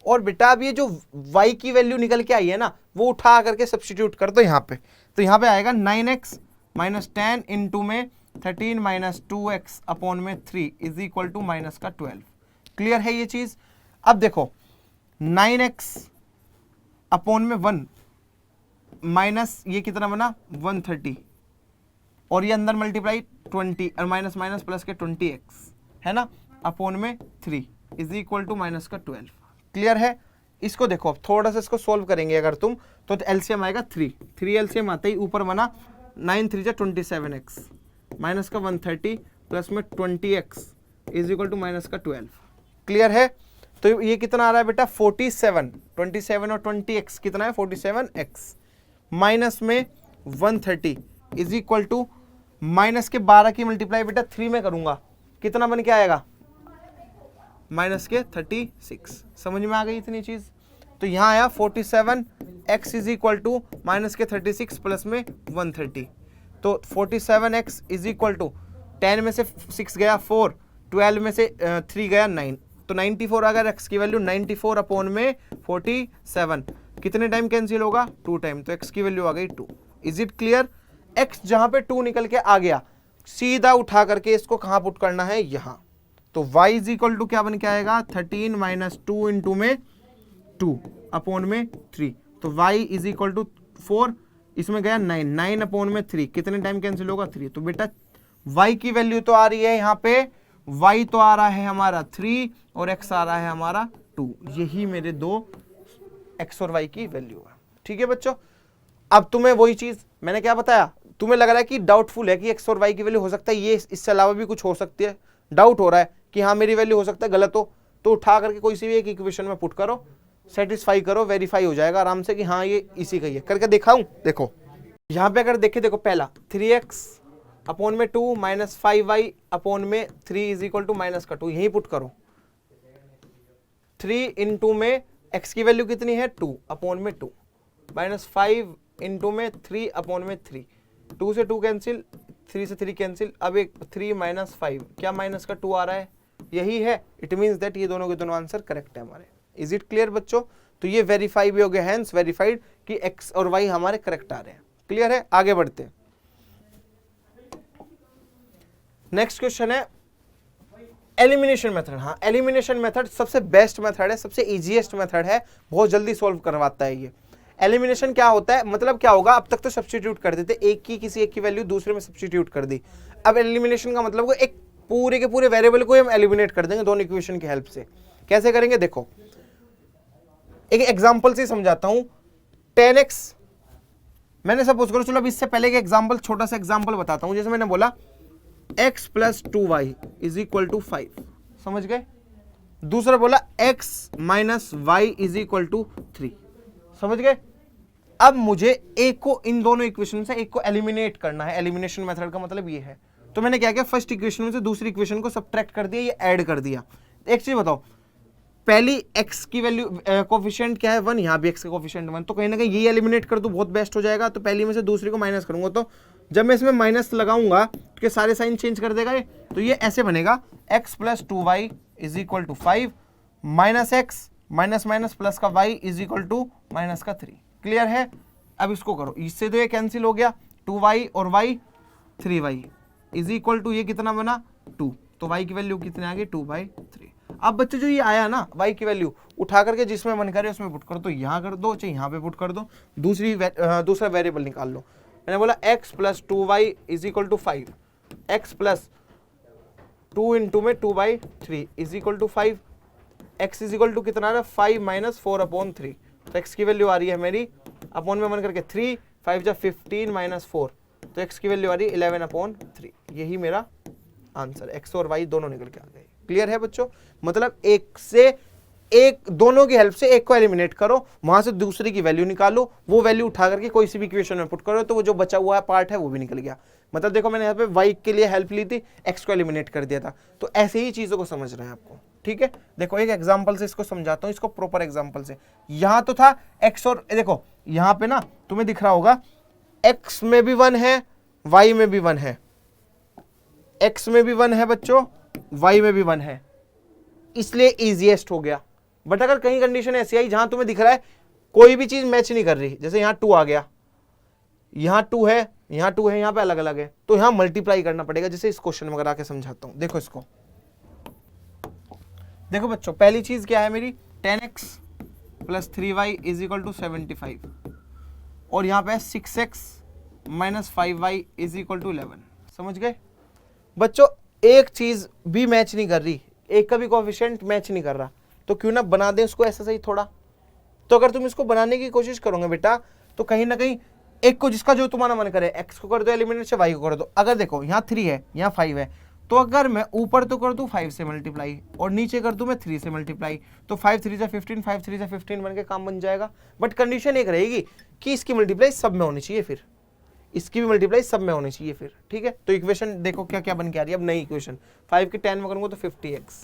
और बेटा अब ये जो y की वैल्यू निकल के आई है ना, वो उठा करके सब्स्टिट्यूट कर दो यहाँ पे। तो यहाँ पे आएगा 9x माइनस 10 इंटू में 13 माइनस 2x अपॉन में 3 इज इक्वल टू माइनस का 12। क्लियर है ये चीज? अब देखो 9x अपॉन में 1 माइनस ये कितना बना? 130, और ये अंदर मल्टीप्लाई 20 और माइनस माइनस प्लस के 20x है ना, अपॉन में 3 इज इक्वल टू माइनस का 12। क्लियर है? इसको देखो अब थोड़ा सा इसको सोल्व करेंगे अगर तुम, तो एलसीएम आएगा 3 एलसीएम आता ही ऊपर बना 9 3 जा 27x माइनस का 130 प्लस में 20x is equal to minus का 12। क्लियर है? तो ये कितना आ रहा है बेटा? 47, 27 और 20x कितना है? 47x माइनस में 130 इज इक्वल टू माइनस के 12 की मल्टीप्लाई बेटा 3 में करूंगा, कितना बन के आएगा? माइनस के 36। समझ में आ गई इतनी चीज? तो यहाँ आया 47x is equal to minus के 36 प्लस में 130। तो 47x इज इक्वल टू 10 में से 6 गया 4, 12 में से 3 गया 9, तो 94 आ गया x की वैल्यू। 94 अपॉन में 47 कितने टाइम कैंसिल होगा? 2 टाइम, तो x की वैल्यू आ गई 2। Is it clear? x जहां पे 2 निकल के आ गया, सीधा उठा करके इसको कहां पुट करना है, यहां। तो y इज इक्वल टू क्या बन के आएगा, 13 माइनस 2 इंटू में 2 अपॉन में 3। तो y इज इक्वल टू 4, इसमें गया 9, 9 अपॉन में 3, कितने टाइम कैंसिल होगा, 3। तो बेटा y की वैल्यू तो आ रही है यहाँ पे, y तो आ रहा है हमारा 3 और x आ रहा है हमारा 2। यही मेरे दो x और y की वैल्यू है। ठीक है बच्चों, अब तुम्हें वही चीज मैंने क्या बताया, तुम्हें लग रहा है कि डाउटफुल है कि x और y की वैल्यू हो सकता है ये, इससे अलावा भी कुछ हो सकती है, डाउट हो रहा है कि हाँ मेरी वैल्यू हो सकता है गलत हो, तो उठा करके कोई सी भी एक इक्वेशन में पुट करो, सेटिस्फाई करो, वेरीफाई हो जाएगा आराम से कि हाँ ये इसी का ही है। करके दिखाऊं, देखो यहाँ पे अगर देखे, देखो पहला 3x अपॉन में 2 माइनस 5y अपॉन में 3 इज इक्वल टू माइनस का 2, यही पुट करो। 3 इंटू में x की वैल्यू कितनी है, 2 अपॉन में 2 माइनस 5 इंटू में 3 अपॉन में 3, 2 से 2 कैंसिल, 3 से 3 कैंसिल, अब एक 3 माइनस 5, क्या माइनस का 2 आ रहा है, यही है। इट मीन्स दैट ये दोनों के दोनों आंसर करेक्ट है हमारे। इज इट क्लियर बच्चों? तो ये वेरीफाई भी हो गया, हैंस वेरीफाइड कि x और y हमारे करेक्ट आ रहे हैं। क्लियर है, आगे बढ़ते हैं। नेक्स्ट क्वेश्चन है एलिमिनेशन मेथड। हाँ, एलिमिनेशन मेथड सबसे बेस्ट मेथड है, सबसे इजीएस्ट मेथड है, बहुत जल्दी सॉल्व करवाता है ये। एलिमिनेशन क्या होता है, मतलब क्या होगा, अब तक तो सब्स्टिट्यूट कर देते, एक की किसी एक की वैल्यू दूसरे में सब्स्टिट्यूट कर दी। अब एलिमिनेशन का मतलब एक पूरे के पूरे वेरिएबल को हम एलिमिनेट कर देंगे दोनों इक्वेशन की हेल्प से। कैसे करेंगे, देखो एक एग्जांपल से समझाता हूं। 10x मैंने सपोज करो, चलो अब इससे पहले एक एग्जांपल, छोटा सा एग्जांपल बताता हूं। जैसे मैंने बोला x plus 2y is equal to 5, समझ गए। दूसरा बोला x minus y is equal to 3, समझ गए। अब मुझे एक को, इन दोनों इक्वेशन से एक को एलिमिनेट करना है। एलिमिनेशन मेथड का मतलब ये है। तो मैंने क्या किया, फर्स्ट इक्वेशन में से दूसरी इक्वेशन को सब्ट्रैक्ट कर दिया, ये ऐड कर दिया। एक चीज बताओ, पहली x की वैल्यू कोफिशिएंट क्या है, 1, यहाँ भी x का कोफिशिएंट 1, तो कहीं ना कहीं ये एलिमिनेट कर दूं, बहुत बेस्ट हो जाएगा। तो पहली में से दूसरी को माइनस करूंगा, तो जब मैं इसमें माइनस लगाऊंगा तो सारे साइन चेंज कर देगा ये, तो ये ऐसे बनेगा x plus 2y is equal to 5 minus x minus minus plus का y is equal to minus का 3। क्लियर है। अब इसको करो, इससे तो ये कैंसिल हो गया, 2y और y 3y is equal to ये कितना बना 2, तो y की वैल्यू कितनी आ गई 2/3। अब बच्चे जो ये आया ना y की वैल्यू, उठा करके जिसमें मन करे उसमें पुट कर दो, यहाँ कर दो चाहे यहाँ पे पुट कर दो, दूसरा वेरिएबल निकाल लो। मैंने बोला x plus 2y is equal to 5, x plus 2 into में 2/3 is equal to 5, x is equal to कितना आ रहा है 5 माइनस 4/3, तो x की वैल्यू आ रही है मेरी अपॉन में मन करके 3, 5 जा 15 माइनस 4, तो x की वैल्यू आ रही है 11/3। यही मेरा आंसर, x और y दोनों निकल के आ गए। क्लियर है बच्चों, मतलब एक से एक, दोनों की हेल्प से एक को एलिमिनेट करो, वहां से दूसरे की वैल्यू निकालो, वो वैल्यू उठा करके कोई सी भी इक्वेशन में पुट करो, तो वो जो बचा हुआ पार्ट है वो भी निकल गया। मतलब देखो मैंने यहाँ पे y के लिए हेल्प ली थी, x को एलिमिनेट कर दिया था। तो ऐसे ही चीजों को समझ रहे हैं आपको, ठीक है। देखो एक एग्जांपल से इसको समझाता हूँ, इसको प्रॉपर एग्जांपल से। यहाँ तो था x और, देखो यहाँ पे ना तुम्हें दिख रहा होगा x में भी 1 है, y में भी 1 है, x में भी 1 है बच्चों, y में भी 1 है, इसलिए इजीएस्ट हो गया। बट अगर कहीं कंडीशन ऐसी आई जहां तुम्हें दिख रहा है कोई भी चीज मैच नहीं कर रही, जैसे यहाँ 2 आ गया, यहाँ 2 है, यहाँ 2 है, यहाँ पे अलग अलग है, तो यहाँ मल्टीप्लाई करना पड़ेगा। जैसे इस क्वेश्चन में आके समझाता हूं, देखो इसको। देखो बच्चों, पहली चीज क्या है मेरी, 10x plus 3y is equal to 75, और यहाँ पे 6x minus 5y is equal to 11। समझ गए बच्चों, एक चीज भी मैच नहीं कर रही, एक का भी कोएफिशिएंट मैच नहीं कर रहा, तो क्यों ना बना दें उसको ऐसा सही थोड़ा। तो अगर तुम इसको बनाने की कोशिश करोगे बेटा, तो कहीं ना कहीं एक को, जिसका जो तुम्हारा मन करे, x को कर दो एलिमिनेट से, y को कर दो। अगर देखो यहाँ 3 है, यहाँ 5 है, तो अगर मैं ऊपर तो कर दूं 5 से मल्टीप्लाई और नीचे कर दूं मैं 3 से मल्टीप्लाई, तो 5 3 जा 15, 5 3 जा 15 बन के काम बन जाएगा। बट कंडीशन एक रहेगी कि इसकी मल्टीप्लाई सब में होनी चाहिए, फिर इसकी भी मल्टीप्लाई सब में होनी चाहिए फिर, ठीक है। तो इक्वेशन देखो क्या क्या बन के आ रही है। अब नई इक्वेशन 5 के 10 में करूंगा तो 50x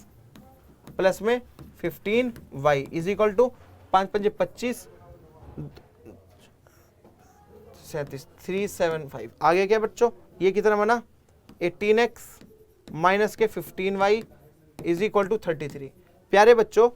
प्लस में 15y इज इक्वल टू 5 5 25 37 375। आगे क्या बच्चों, ये कितना बना 18x माइनस के 15y इज इक्वल टू 33। प्यारे बच्चों,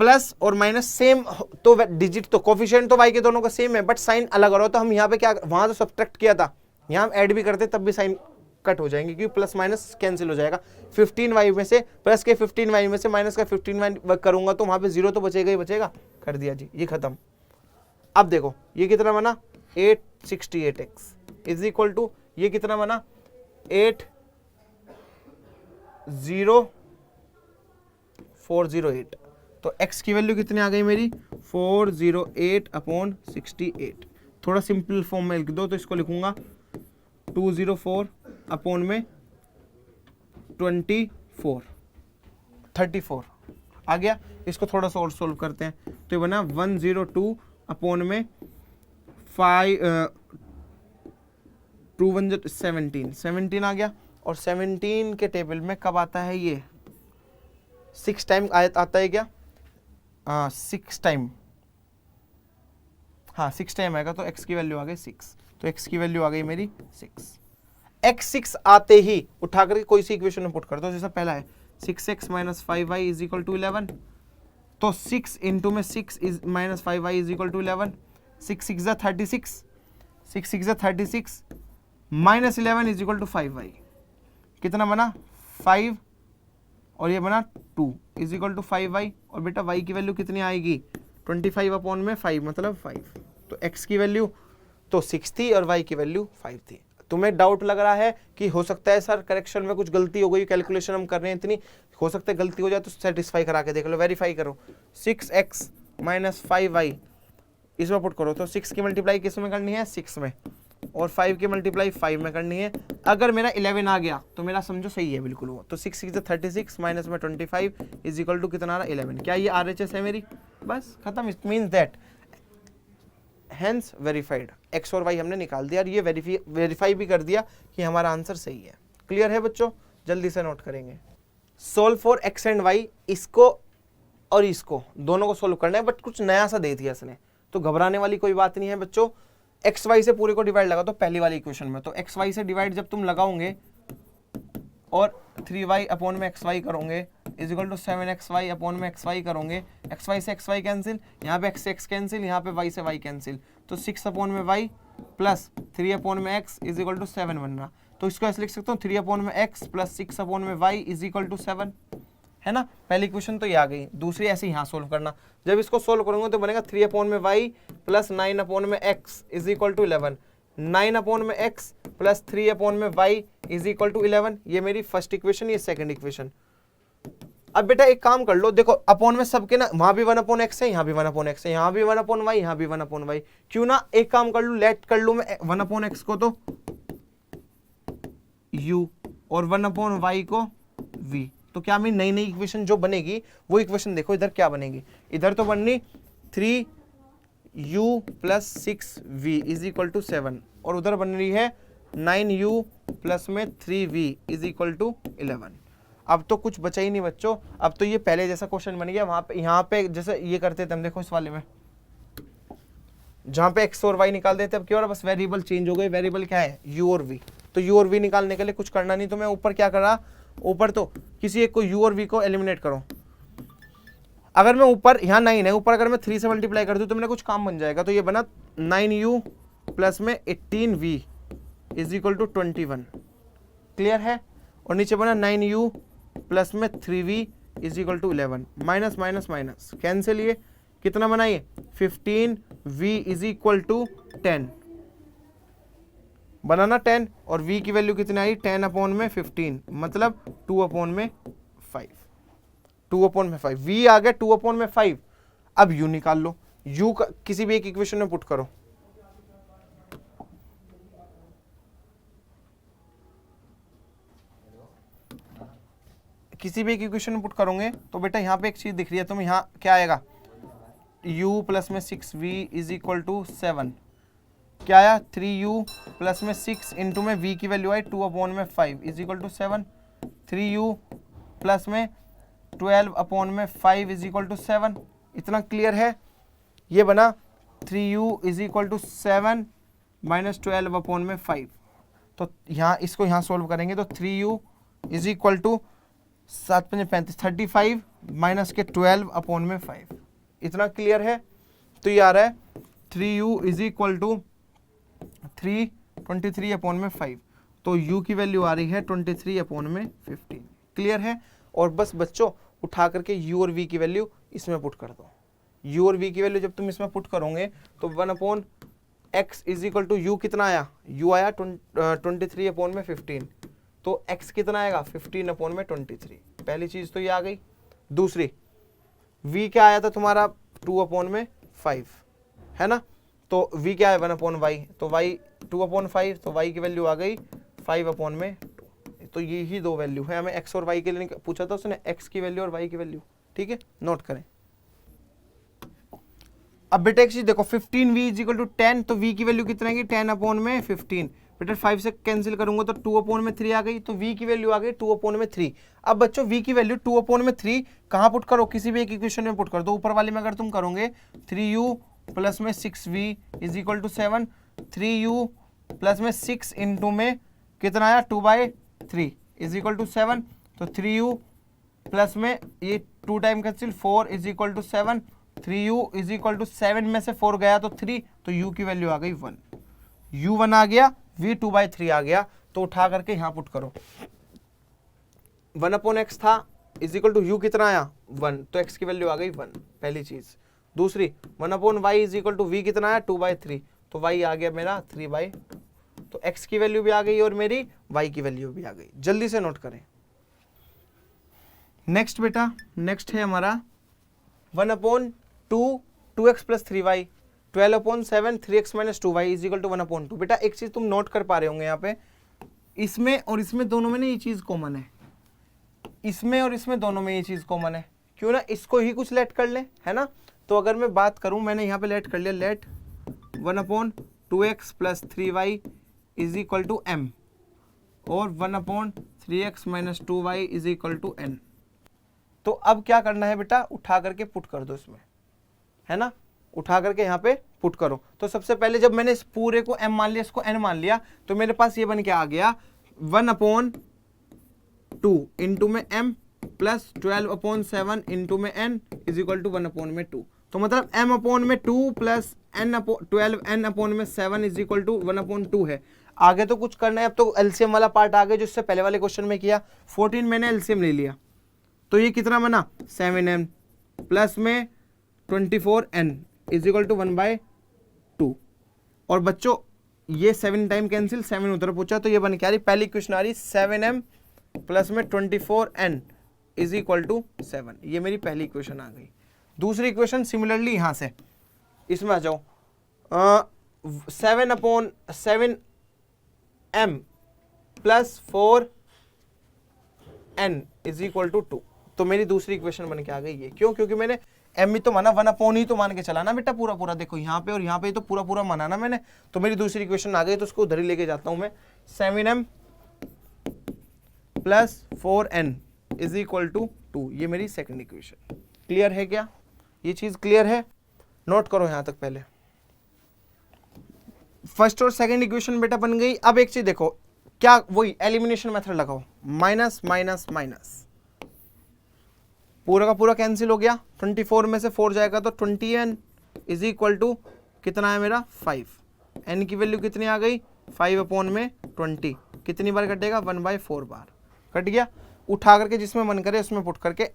प्लस और माइनस सेम तो डिजिट तो कोफिशिएंट तो y के दोनों का सेम है, बट साइन अलग आ रहा हो, तो हम यहाँ पे क्या, वहां तो सब्ट्रैक्ट किया था, यहाँ हम ऐड भी करते तब भी साइन कट हो जाएंगे क्योंकि प्लस माइनस कैंसिल हो जाएगा। 15y में से प्लस के 15y में से माइनस का 15y करूंगा तो वहां पे 0 तो बचेगा ही बचेगा। कर दिया जी, ये खत्म। अब देखो ये कितना बना 868x इज इक्वल टू ये कितना बना 80408। तो x की वैल्यू कितनी आ गई मेरी 408/68। थोड़ा सिंपल फॉर्म में लिख दो तो इसको लिखूंगा 204 अपॉन में 24 34 आ गया। इसको थोड़ा सा और सोल्व करते हैं तो ये बना 102 अपॉन में 5 2 1 17 आ गया। और 17 के टेबल में कब आता है ये 6 टाइम आता है क्या 6 टाइम, हाँ 6 टाइम आएगा तो x की वैल्यू आ गई 6। तो x की वैल्यू आ गई मेरी 6। x6 आते ही उठा करके कोई सी इक्वेशन में पुट कर दो। जैसा पहला है 6x minus 5y is equal to 11, तो 6 इंटू में 6 is minus 5y is equal to 11। 6 6 36, 6 6 36 minus 11 is equal to 5y। कितना बना 5 और ये बना 2 इज इक्वल टू 5y। और बेटा y की वैल्यू कितनी आएगी 25 अपॉन में 5 मतलब 5। तो x की वैल्यू तो 6 थी और y की वैल्यू 5 थी। तुम्हें डाउट लग रहा है कि हो सकता है सर करेक्शन में कुछ गलती हो गई, कैलकुलेशन हम कर रहे हैं इतनी, हो सकता है गलती हो जाए तो सेटिस्फाई करा के देख लो, वेरीफाई करो। 6x माइनस 5y इसमें पुट करो तो 6 की मल्टीप्लाई किस में करनी है 6 में, और 5 की मल्टीप्लाई 5 में करनी है। अगर मेरा 11 आ गया तो मेरा समझो सही है बिल्कुल वो। तो 6 6 36 माइनस में 25 इज इक्वल टू कितना आ रहा 11। क्या ये RHS है मेरी, बस खत्म। It means that hence verified, x और y हमने निकाल दिया और ये वेरीफाई भी कर दिया कि हमारा आंसर सही है। क्लियर है बच्चों, जल्दी से नोट करेंगे। Solve for x and y, इसको और इसको दोनों को सोल्व करना है, बट कुछ नया सा दे दिया इसने, तो घबराने वाली कोई बात नहीं है बच्चों। एक्स वाई से पूरे को डिवाइड लगा तो पहली वाली इक्वेशन में, तो एक्स वाई से डिवाइड जब तुम लगाओगे और 3y अपॉन में xy करोगे is equal to 7xy upon में xy करोगे, xy से xy कैंसिल, यहाँ पे x से x कैंसिल, यहाँ पे y से y कैंसिल, तो 6 अपॉन में y प्लस 3 अपॉन में x इज इक्वल टू 7 बन रहा। तो इसको ऐसे लिख सकता हूँ 3 अपॉन में x प्लस 6 अपॉन में y इज इक्वल टू 7, है ना। पहली क्वेश्चन तो ये आ गई। दूसरी ऐसे यहाँ सोल्व करना, जब इसको सोल्व करूंगा तो बनेगा 3 अपॉन में y प्लस 9 अपॉन में x is equal to 11, 9 upon में x प्लस 3 अपॉन में y इज इक्वल टू 11। ये मेरी फर्स्ट इक्वेशन, ये सेकंड इक्वेशन। अब बेटा एक काम कर लो, देखो अपॉन में सबके ना, वहां भी 1 अपॉन x है, यहाँ भी 1 अपॉन x है, यहाँ भी 1 अपॉन y, यहाँ भी 1 अपॉन y। क्यों ना एक काम कर लू, लेट कर लू मैं 1 अपॉन x को तो u और 1 अपॉन y को v। तो क्या मेरी नई नई इक्वेशन जो बनेगी वो इक्वेशन देखो इधर क्या बनेगी, इधर तो बननी 3u plus 6v is equal to 7, और उधर बन रही है 9u प्लस में 3v इज इक्वल टू 11। अब तो कुछ बचा ही नहीं बच्चों, अब तो ये पहले जैसा क्वेश्चन बन गया। वहां पे यहाँ पे जैसे ये करते थे हम, देखो इस वाले में जहां पे x और y निकाल देते, अब क्या हो रहा, बस वेरिएबल चेंज हो गए। वेरिएबल क्या है u और v, तो u और v निकालने के लिए कुछ करना नहीं, तो मैं ऊपर क्या कर रहा, ऊपर तो किसी एक को u और v को एलिमिनेट करो। अगर मैं ऊपर यहाँ 9 है, ऊपर अगर मैं 3 से मल्टीप्लाई कर दूं तो मेरा कुछ काम बन जाएगा। तो ये बना 9u प्लस में 18v is equal to 21, clear है। और नीचे बना 9u प्लस में 3v is equal to 11, minus minus minus cancel, ये कितना बना ये 15v इज इक्वल टू 10 बनाना 10, और v की वैल्यू कितनी आई 10 अपॉन में 15 मतलब 2 अपॉन में 5, 2 अपॉन में 5, v आ गया 2 अपॉन में 5। अब u निकाल लो, u का किसी भी एक इक्वेशन में पुट करो। किसी भी एक इक्वेशन में पुट करोगे तो बेटा यहाँ पे एक चीज दिख रही है तुम्हें, यहाँ क्या आएगा u प्लस में 6v इज इक्वल टू 7, क्या आया 3u प्लस में 6 इंटू में v की वैल्यू आई 2 अपॉन में 5 is equal to 7, 3u plus में 12 अपॉन में 5 इज इक्वल टू 7। इतना क्लियर है। ये बना 3u is equal to 7 minus 12 upon में 5। तो यहाँ इसको यहाँ सोल्व करेंगे तो 3u is equal to 7 5 35 35 minus के 12 अपॉन में 5। इतना क्लियर है? तो ये आ रहा है 3u is equal to 323 upon में 5। तो u की वैल्यू आ रही है 23 अपॉन में 15। क्लियर है? और बस बच्चों उठा करके u और v की वैल्यू इसमें पुट कर दो। u और v की वैल्यू जब तुम इसमें पुट करोगे तो 1 upon x is equal to u कितना आया? u आया 23 अपॉन में 15। तो x कितना आएगा? 15 अपॉन में 23। पहली चीज तो ये आ गई। दूसरी v क्या आया था तुम्हारा? 2 अपॉन में 5, है ना? तो v क्या है? 1 अपॉन y। तो y 2 अपॉन 5, तो y की वैल्यू आ गई 5 अपॉन में 2। तो ये ही दो वैल्यू है। हमें x और y के लिए पूछा था उसने, x की वैल्यू और y की वैल्यू। ठीक है, नोट करें। अब बेटा एक चीज देखो, 15v इज इक्वल टू 10, तो v की वैल्यू कितना आएगी? 10 अपॉन में 15। बेटा 5 से कैंसिल करूंगा तो 2 अपॉन में 3 आ गई, तो v की वैल्यू आ गई 2 अपॉन में 3। अब बच्चों v की वैल्यू 2 अपॉन में 3 कहाँ पुट करो? किसी भी एक इक्वेशन में पुट कर दो। ऊपर वाले में अगर तुम करोगे 3u प्लस में 6v is equal to 7, 3u plus में 6 इंटू में कितना आया? 2/3 इज इक्वल टू 7। तो 3u प्लस में ये 2 time cancel 4 is equal to 7, 3u is equal to 7 में से 4 गया तो 3, तो u की वैल्यू आ गई 1। u 1 आ गया, v 2/3 आ गया। तो उठा करके यहां पुट करो। 1 अपॉन x था इज इक्वल टू u कितना आया? 1, तो x की वैल्यू आ गई 1, पहली चीज। दूसरी 1 upon y is equal to v कितना आया? 2/3, तो y आ गया मेरा 3/2। तो x की वैल्यू भी आ गई और मेरी y की वैल्यू भी आ गई। जल्दी से नोट करें। नेक्स्ट बेटा, नेक्स्ट है हमारा 1 upon 2x plus 3y, 12 upon 7 3x minus 2y is equal to 1 upon 2। बेटा एक चीज तुम नोट कर पा रहे होंगे यहाँ पे, इसमें और इसमें दोनों में ना ये चीज कॉमन है। इसमें और इसमें दोनों में ये चीज कॉमन है। क्यों ना इसको ही कुछ लेट कर ले, है ना? तो अगर मैं बात करूं, मैंने यहाँ पे लेट कर लिया, let 1 upon 2x plus 3y is equal to m और 1 upon 3x minus 2y is equal to n। तो अब क्या करना है बेटा? उठा करके पुट कर दो इसमें, है ना? उठा करके यहाँ पे पुट करो। तो सबसे पहले जब मैंने इस पूरे को m मान लिया, इसको n मान लिया, तो मेरे पास ये बन के आ गया 1 अपॉन 2 इंटू में m प्लस 12 अपॉन 7 इंटू में n is equal to 1 upon में 2। तो मतलब m अपॉन में 2 plus n upon 12 n upon में 7 इज इक्वल टू 1 अपॉन 2 है। आगे तो कुछ करना है। अब तो एलसीएम वाला पार्ट आ गया जो इससे पहले वाले क्वेश्चन में किया। 14 मैंने एलसीएम ले लिया, तो ये कितना बना? 7n प्लस में 24n इज इक्वल टू 1/2। और बच्चों ये 7 टाइम कैंसिल, 7 उधर पूछा, तो ये बन के आ रही पहली इक्वेशन आ रही 7m प्लस में 24n इज इक्वल टू 7। ये मेरी पहली इक्वेशन आ गई। दूसरी इक्वेशन सिमिलरली यहां से इसमें आ जाओ, 7 upon 7m plus 4n is equal to 2। तो मेरी दूसरी इक्वेशन बन के आ गई ये। क्यों? क्योंकि मैंने m ही तो माना, 1 अपॉन ही तो मान के चला ना बेटा पूरा पूरा। देखो यहाँ पे और यहाँ पे तो पूरा पूरा माना ना मैंने। तो मेरी दूसरी इक्वेशन आ गई, तो उसको उधर ही लेके जाता हूं मैं। 7m plus 4n is equal to 2, ये मेरी सेकंड इक्वेशन। क्लियर है क्या? ये चीज क्लियर है? नोट करो यहां तक पहले। फर्स्ट और सेकंड इक्वेशन बेटा बन गई। अब एक चीज देखो, क्या वही एलिमिनेशन मेथड लगाओ, माइनस माइनस माइनस, पूरा का पूरा कैंसिल हो गया। 24 में से 4 जाएगा तो 20n इज इक्वल टू कितना है मेरा? 5। n की वैल्यू कितनी आ गई? 5 अपॉन में 20। कितनी बार कटेगा? 1/4 बार कट गया। उठा करके जिसमें मन करे उसमें पुट करके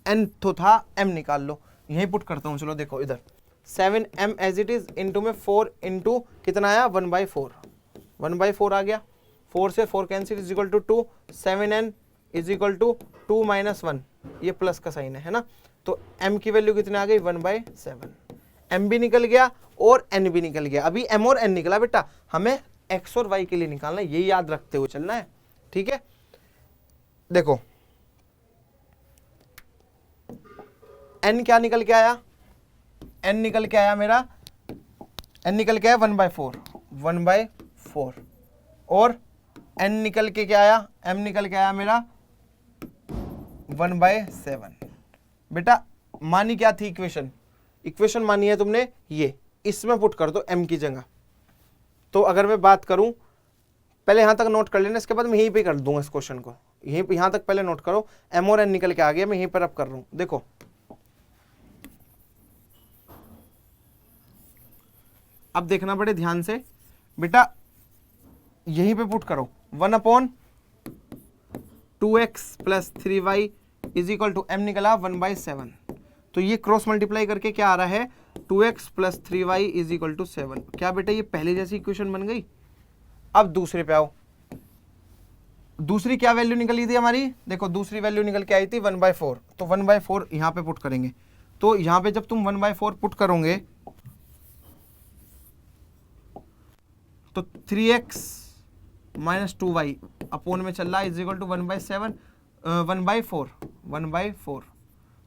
n तो था m निकाल लो। यही पुट करता हूँ। चलो देखो इधर 7m as it is into में 4 इंटू कितना आया? 1/4। 1/4 आ गया। 4 से 4 cancel is equal to 2। 7n is equal to 2 minus 1, ये प्लस का साइन है ना? तो m की वैल्यू कितनी आ गई? 1/7। m भी निकल गया और n भी निकल गया। अभी m और n निकला बेटा, हमें x और y के लिए निकालना है, ये याद रखते हुए चलना है। ठीक है, देखो n क्या निकल के आया? n निकल के आया मेरा, n निकल के आया 1/4, 1/4। और n निकल के क्या आया? m निकल के आया मेरा 1/7। बेटा मानी क्या थी इक्वेशन? इक्वेशन मानी है तुमने ये, इसमें पुट कर दो m की जगह। तो अगर मैं बात करूं पहले यहाँ तक नोट कर लेना, इसके बाद मैं यहीं पे कर दूंगा इस क्वेश्चन को, यहीं पे यहाँ तक पहले नोट करो। m और n निकल के आ गया, मैं यहीं पर अब कर रहा हूँ। देखो अब देखना बड़े ध्यान से बेटा, यहीं पे पुट करो 1/2x plus 3y is equal to m निकला 1/7। तो ये क्रॉस मल्टीप्लाई करके क्या आ रहा है 2x plus 3y is equal to 7। क्या बेटा ये पहले जैसी इक्वेशन बन गई। अब दूसरे पे आओ, दूसरी क्या वैल्यू निकली थी हमारी, देखो दूसरी वैल्यू निकल के आई थी 1/4। तो 1/4 यहाँ पे पुट करेंगे। तो यहाँ पे जब तुम 1/4 पुट करोगे तो 3x माइनस 2y अपोन में चल रहा है इज इक्वल टू 1/7 1/4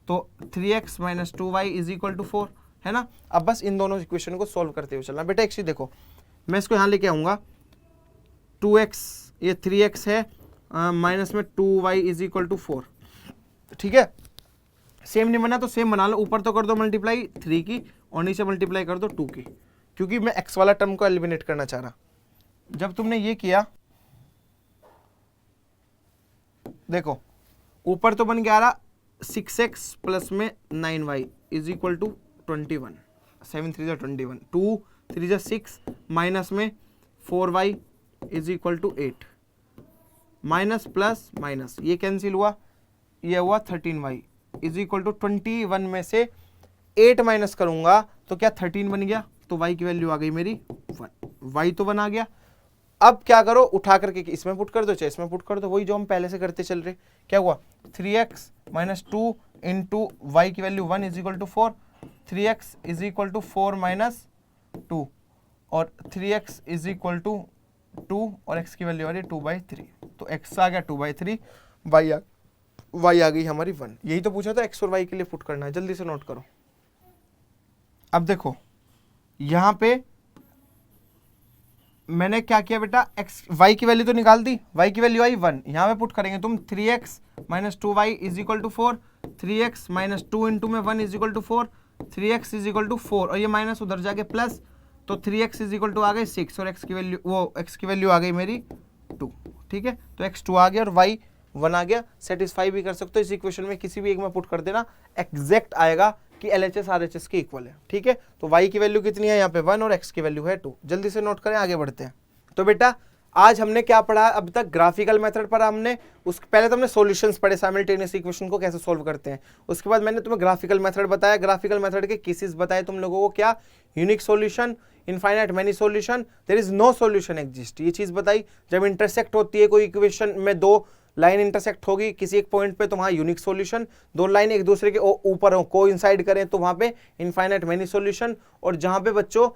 तो 3x minus 2y is equal to 4 है ना। अब बस इन दोनों इक्वेशन को सॉल्व करते हुए चलना। बेटा एक चीज देखो, मैं इसको यहाँ लेके आऊंगा 2x ये 3x है माइनस में 2y इज इक्वल टू 4, ठीक है। सेम नहीं बना तो सेम बना लो, ऊपर तो कर दो मल्टीप्लाई 3 की और नीचे मल्टीप्लाई कर दो 2 की, क्योंकि मैं x वाला टर्म को एलिमिनेट करना चाह रहा। जब तुमने ये किया देखो ऊपर तो बन गया 6x प्लस में 9y is equal to 21, 7 3 21, 2 3 6 minus में 4y is equal to 8, minus plus minus ये कैंसिल हुआ, ये हुआ 13y इज इक्वल टू 21 में से 8 माइनस करूंगा तो क्या 13 बन गया। तो y की वैल्यू आ गई मेरी 1, y तो 1 आ गया। अब क्या करो, उठा करके इसमें पुट कर दो चाहे इसमें पुट कर दो, वही जो हम पहले से करते चल रहे। क्या हुआ 3x माइनस 2 इंटू वाई की value 1 is equal to 4, 3x is equal to 4 minus 2 और 3x इज इक्वल टू 2 और x की वैल्यू आ रही है 2/3। तो x आ गया 2/3, y आ गई हमारी 1। यही तो पूछा था x और y के लिए पुट करना है, जल्दी से नोट करो। अब देखो यहां पे मैंने क्या किया बेटा, x y की वैल्यू तो निकाल दी, y की वैल्यू आई 1, यहाँ पे पुट करेंगे तुम 3x minus 2y is equal to 4, 3x minus 2 into में 1 is equal to 4, 3x is equal to 4 और ये माइनस उधर जाके प्लस, तो 3x इज इक्वल टू आ गए 6 और x की वैल्यू आ गई मेरी 2, ठीक है। तो x 2 आ गया और y 1 आ गया। सेटिस्फाई भी कर सकते हो, इस इक्वेशन में किसी भी एक में पुट कर देना, एग्जैक्ट आएगा कि LHS RHS के इक्वल है, ठीक है। तो y की वैल्यू कितनी है यहाँ पे 1 और x की वैल्यू है 2। जल्दी से नोट करें, आगे बढ़ते हैं। तो बेटा आज हमने क्या पढ़ा, अब तक ग्राफिकल मेथड पढ़ा हमने, पहले तो हमने सॉल्यूशंस पढ़े साइमल्टेनियस इक्वेशन को कैसे सॉल्व करते हैं, उसके बाद मैंने तुम्हें ग्राफिकल मेथड बताया, ग्राफिकल मेथड के केसेस बताए तुम लोगों को, क्या unique solution, infinite many solution, there is no solution exist, ये चीज बताई। जब इंटरसेक्ट होती है कोई इक्वेशन में, दो लाइन इंटरसेक्ट होगी किसी एक पॉइंट पे तो वहां यूनिक सॉल्यूशन, दो लाइन एक दूसरे के ऊपर हो कोइंसाइड करें तो वहां पे इनफाइनाइट मैनी सॉल्यूशन, और जहां पे बच्चों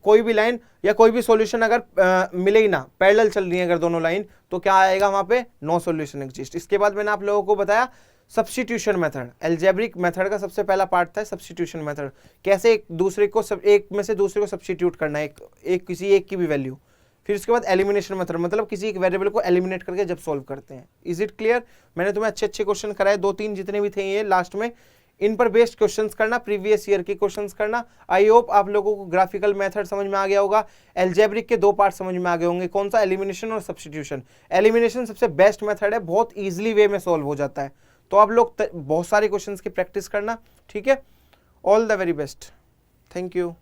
कोई भी लाइन या कोई भी सॉल्यूशन अगर मिले ही ना, पैरेलल चल रही है अगर दोनों लाइन, तो क्या आएगा वहां पे नो सॉल्यूशन एग्जिस्ट। इसके बाद मैंने आप लोगों को बताया सब्स्टिट्यूशन मेथड, एल्जेब्रिक मेथड का सबसे पहला पार्ट था सब्स्टिट्यूशन मेथड, कैसे एक दूसरे को एक में से दूसरे को सब्स्टिट्यूट करना है, किसी एक की भी वैल्यू। फिर उसके बाद एलिमिनेशन मेथड, मतलब किसी एक वेरिएबल को एलिमिनेट करके जब सॉल्व करते हैं। Is it clear? मैंने तुम्हें अच्छे अच्छे क्वेश्चन कराए, 2-3 जितने भी थे ये लास्ट में, इन पर बेस्ड क्वेश्चंस करना, प्रीवियस ईयर के क्वेश्चंस करना। आई होप आप लोगों को ग्राफिकल मेथड समझ में आ गया होगा, एल्जेब्रिक के 2 पार्ट समझ में आ गए होंगे, कौन सा, एलिमिनेशन और सब्स्टिट्यूशन। एलिमिनेशन सबसे बेस्ट मेथड है, बहुत ईजिली वे में सॉल्व हो जाता है, तो आप लोग बहुत सारे क्वेश्चंस की प्रैक्टिस करना, ठीक है। All the very best, thank you.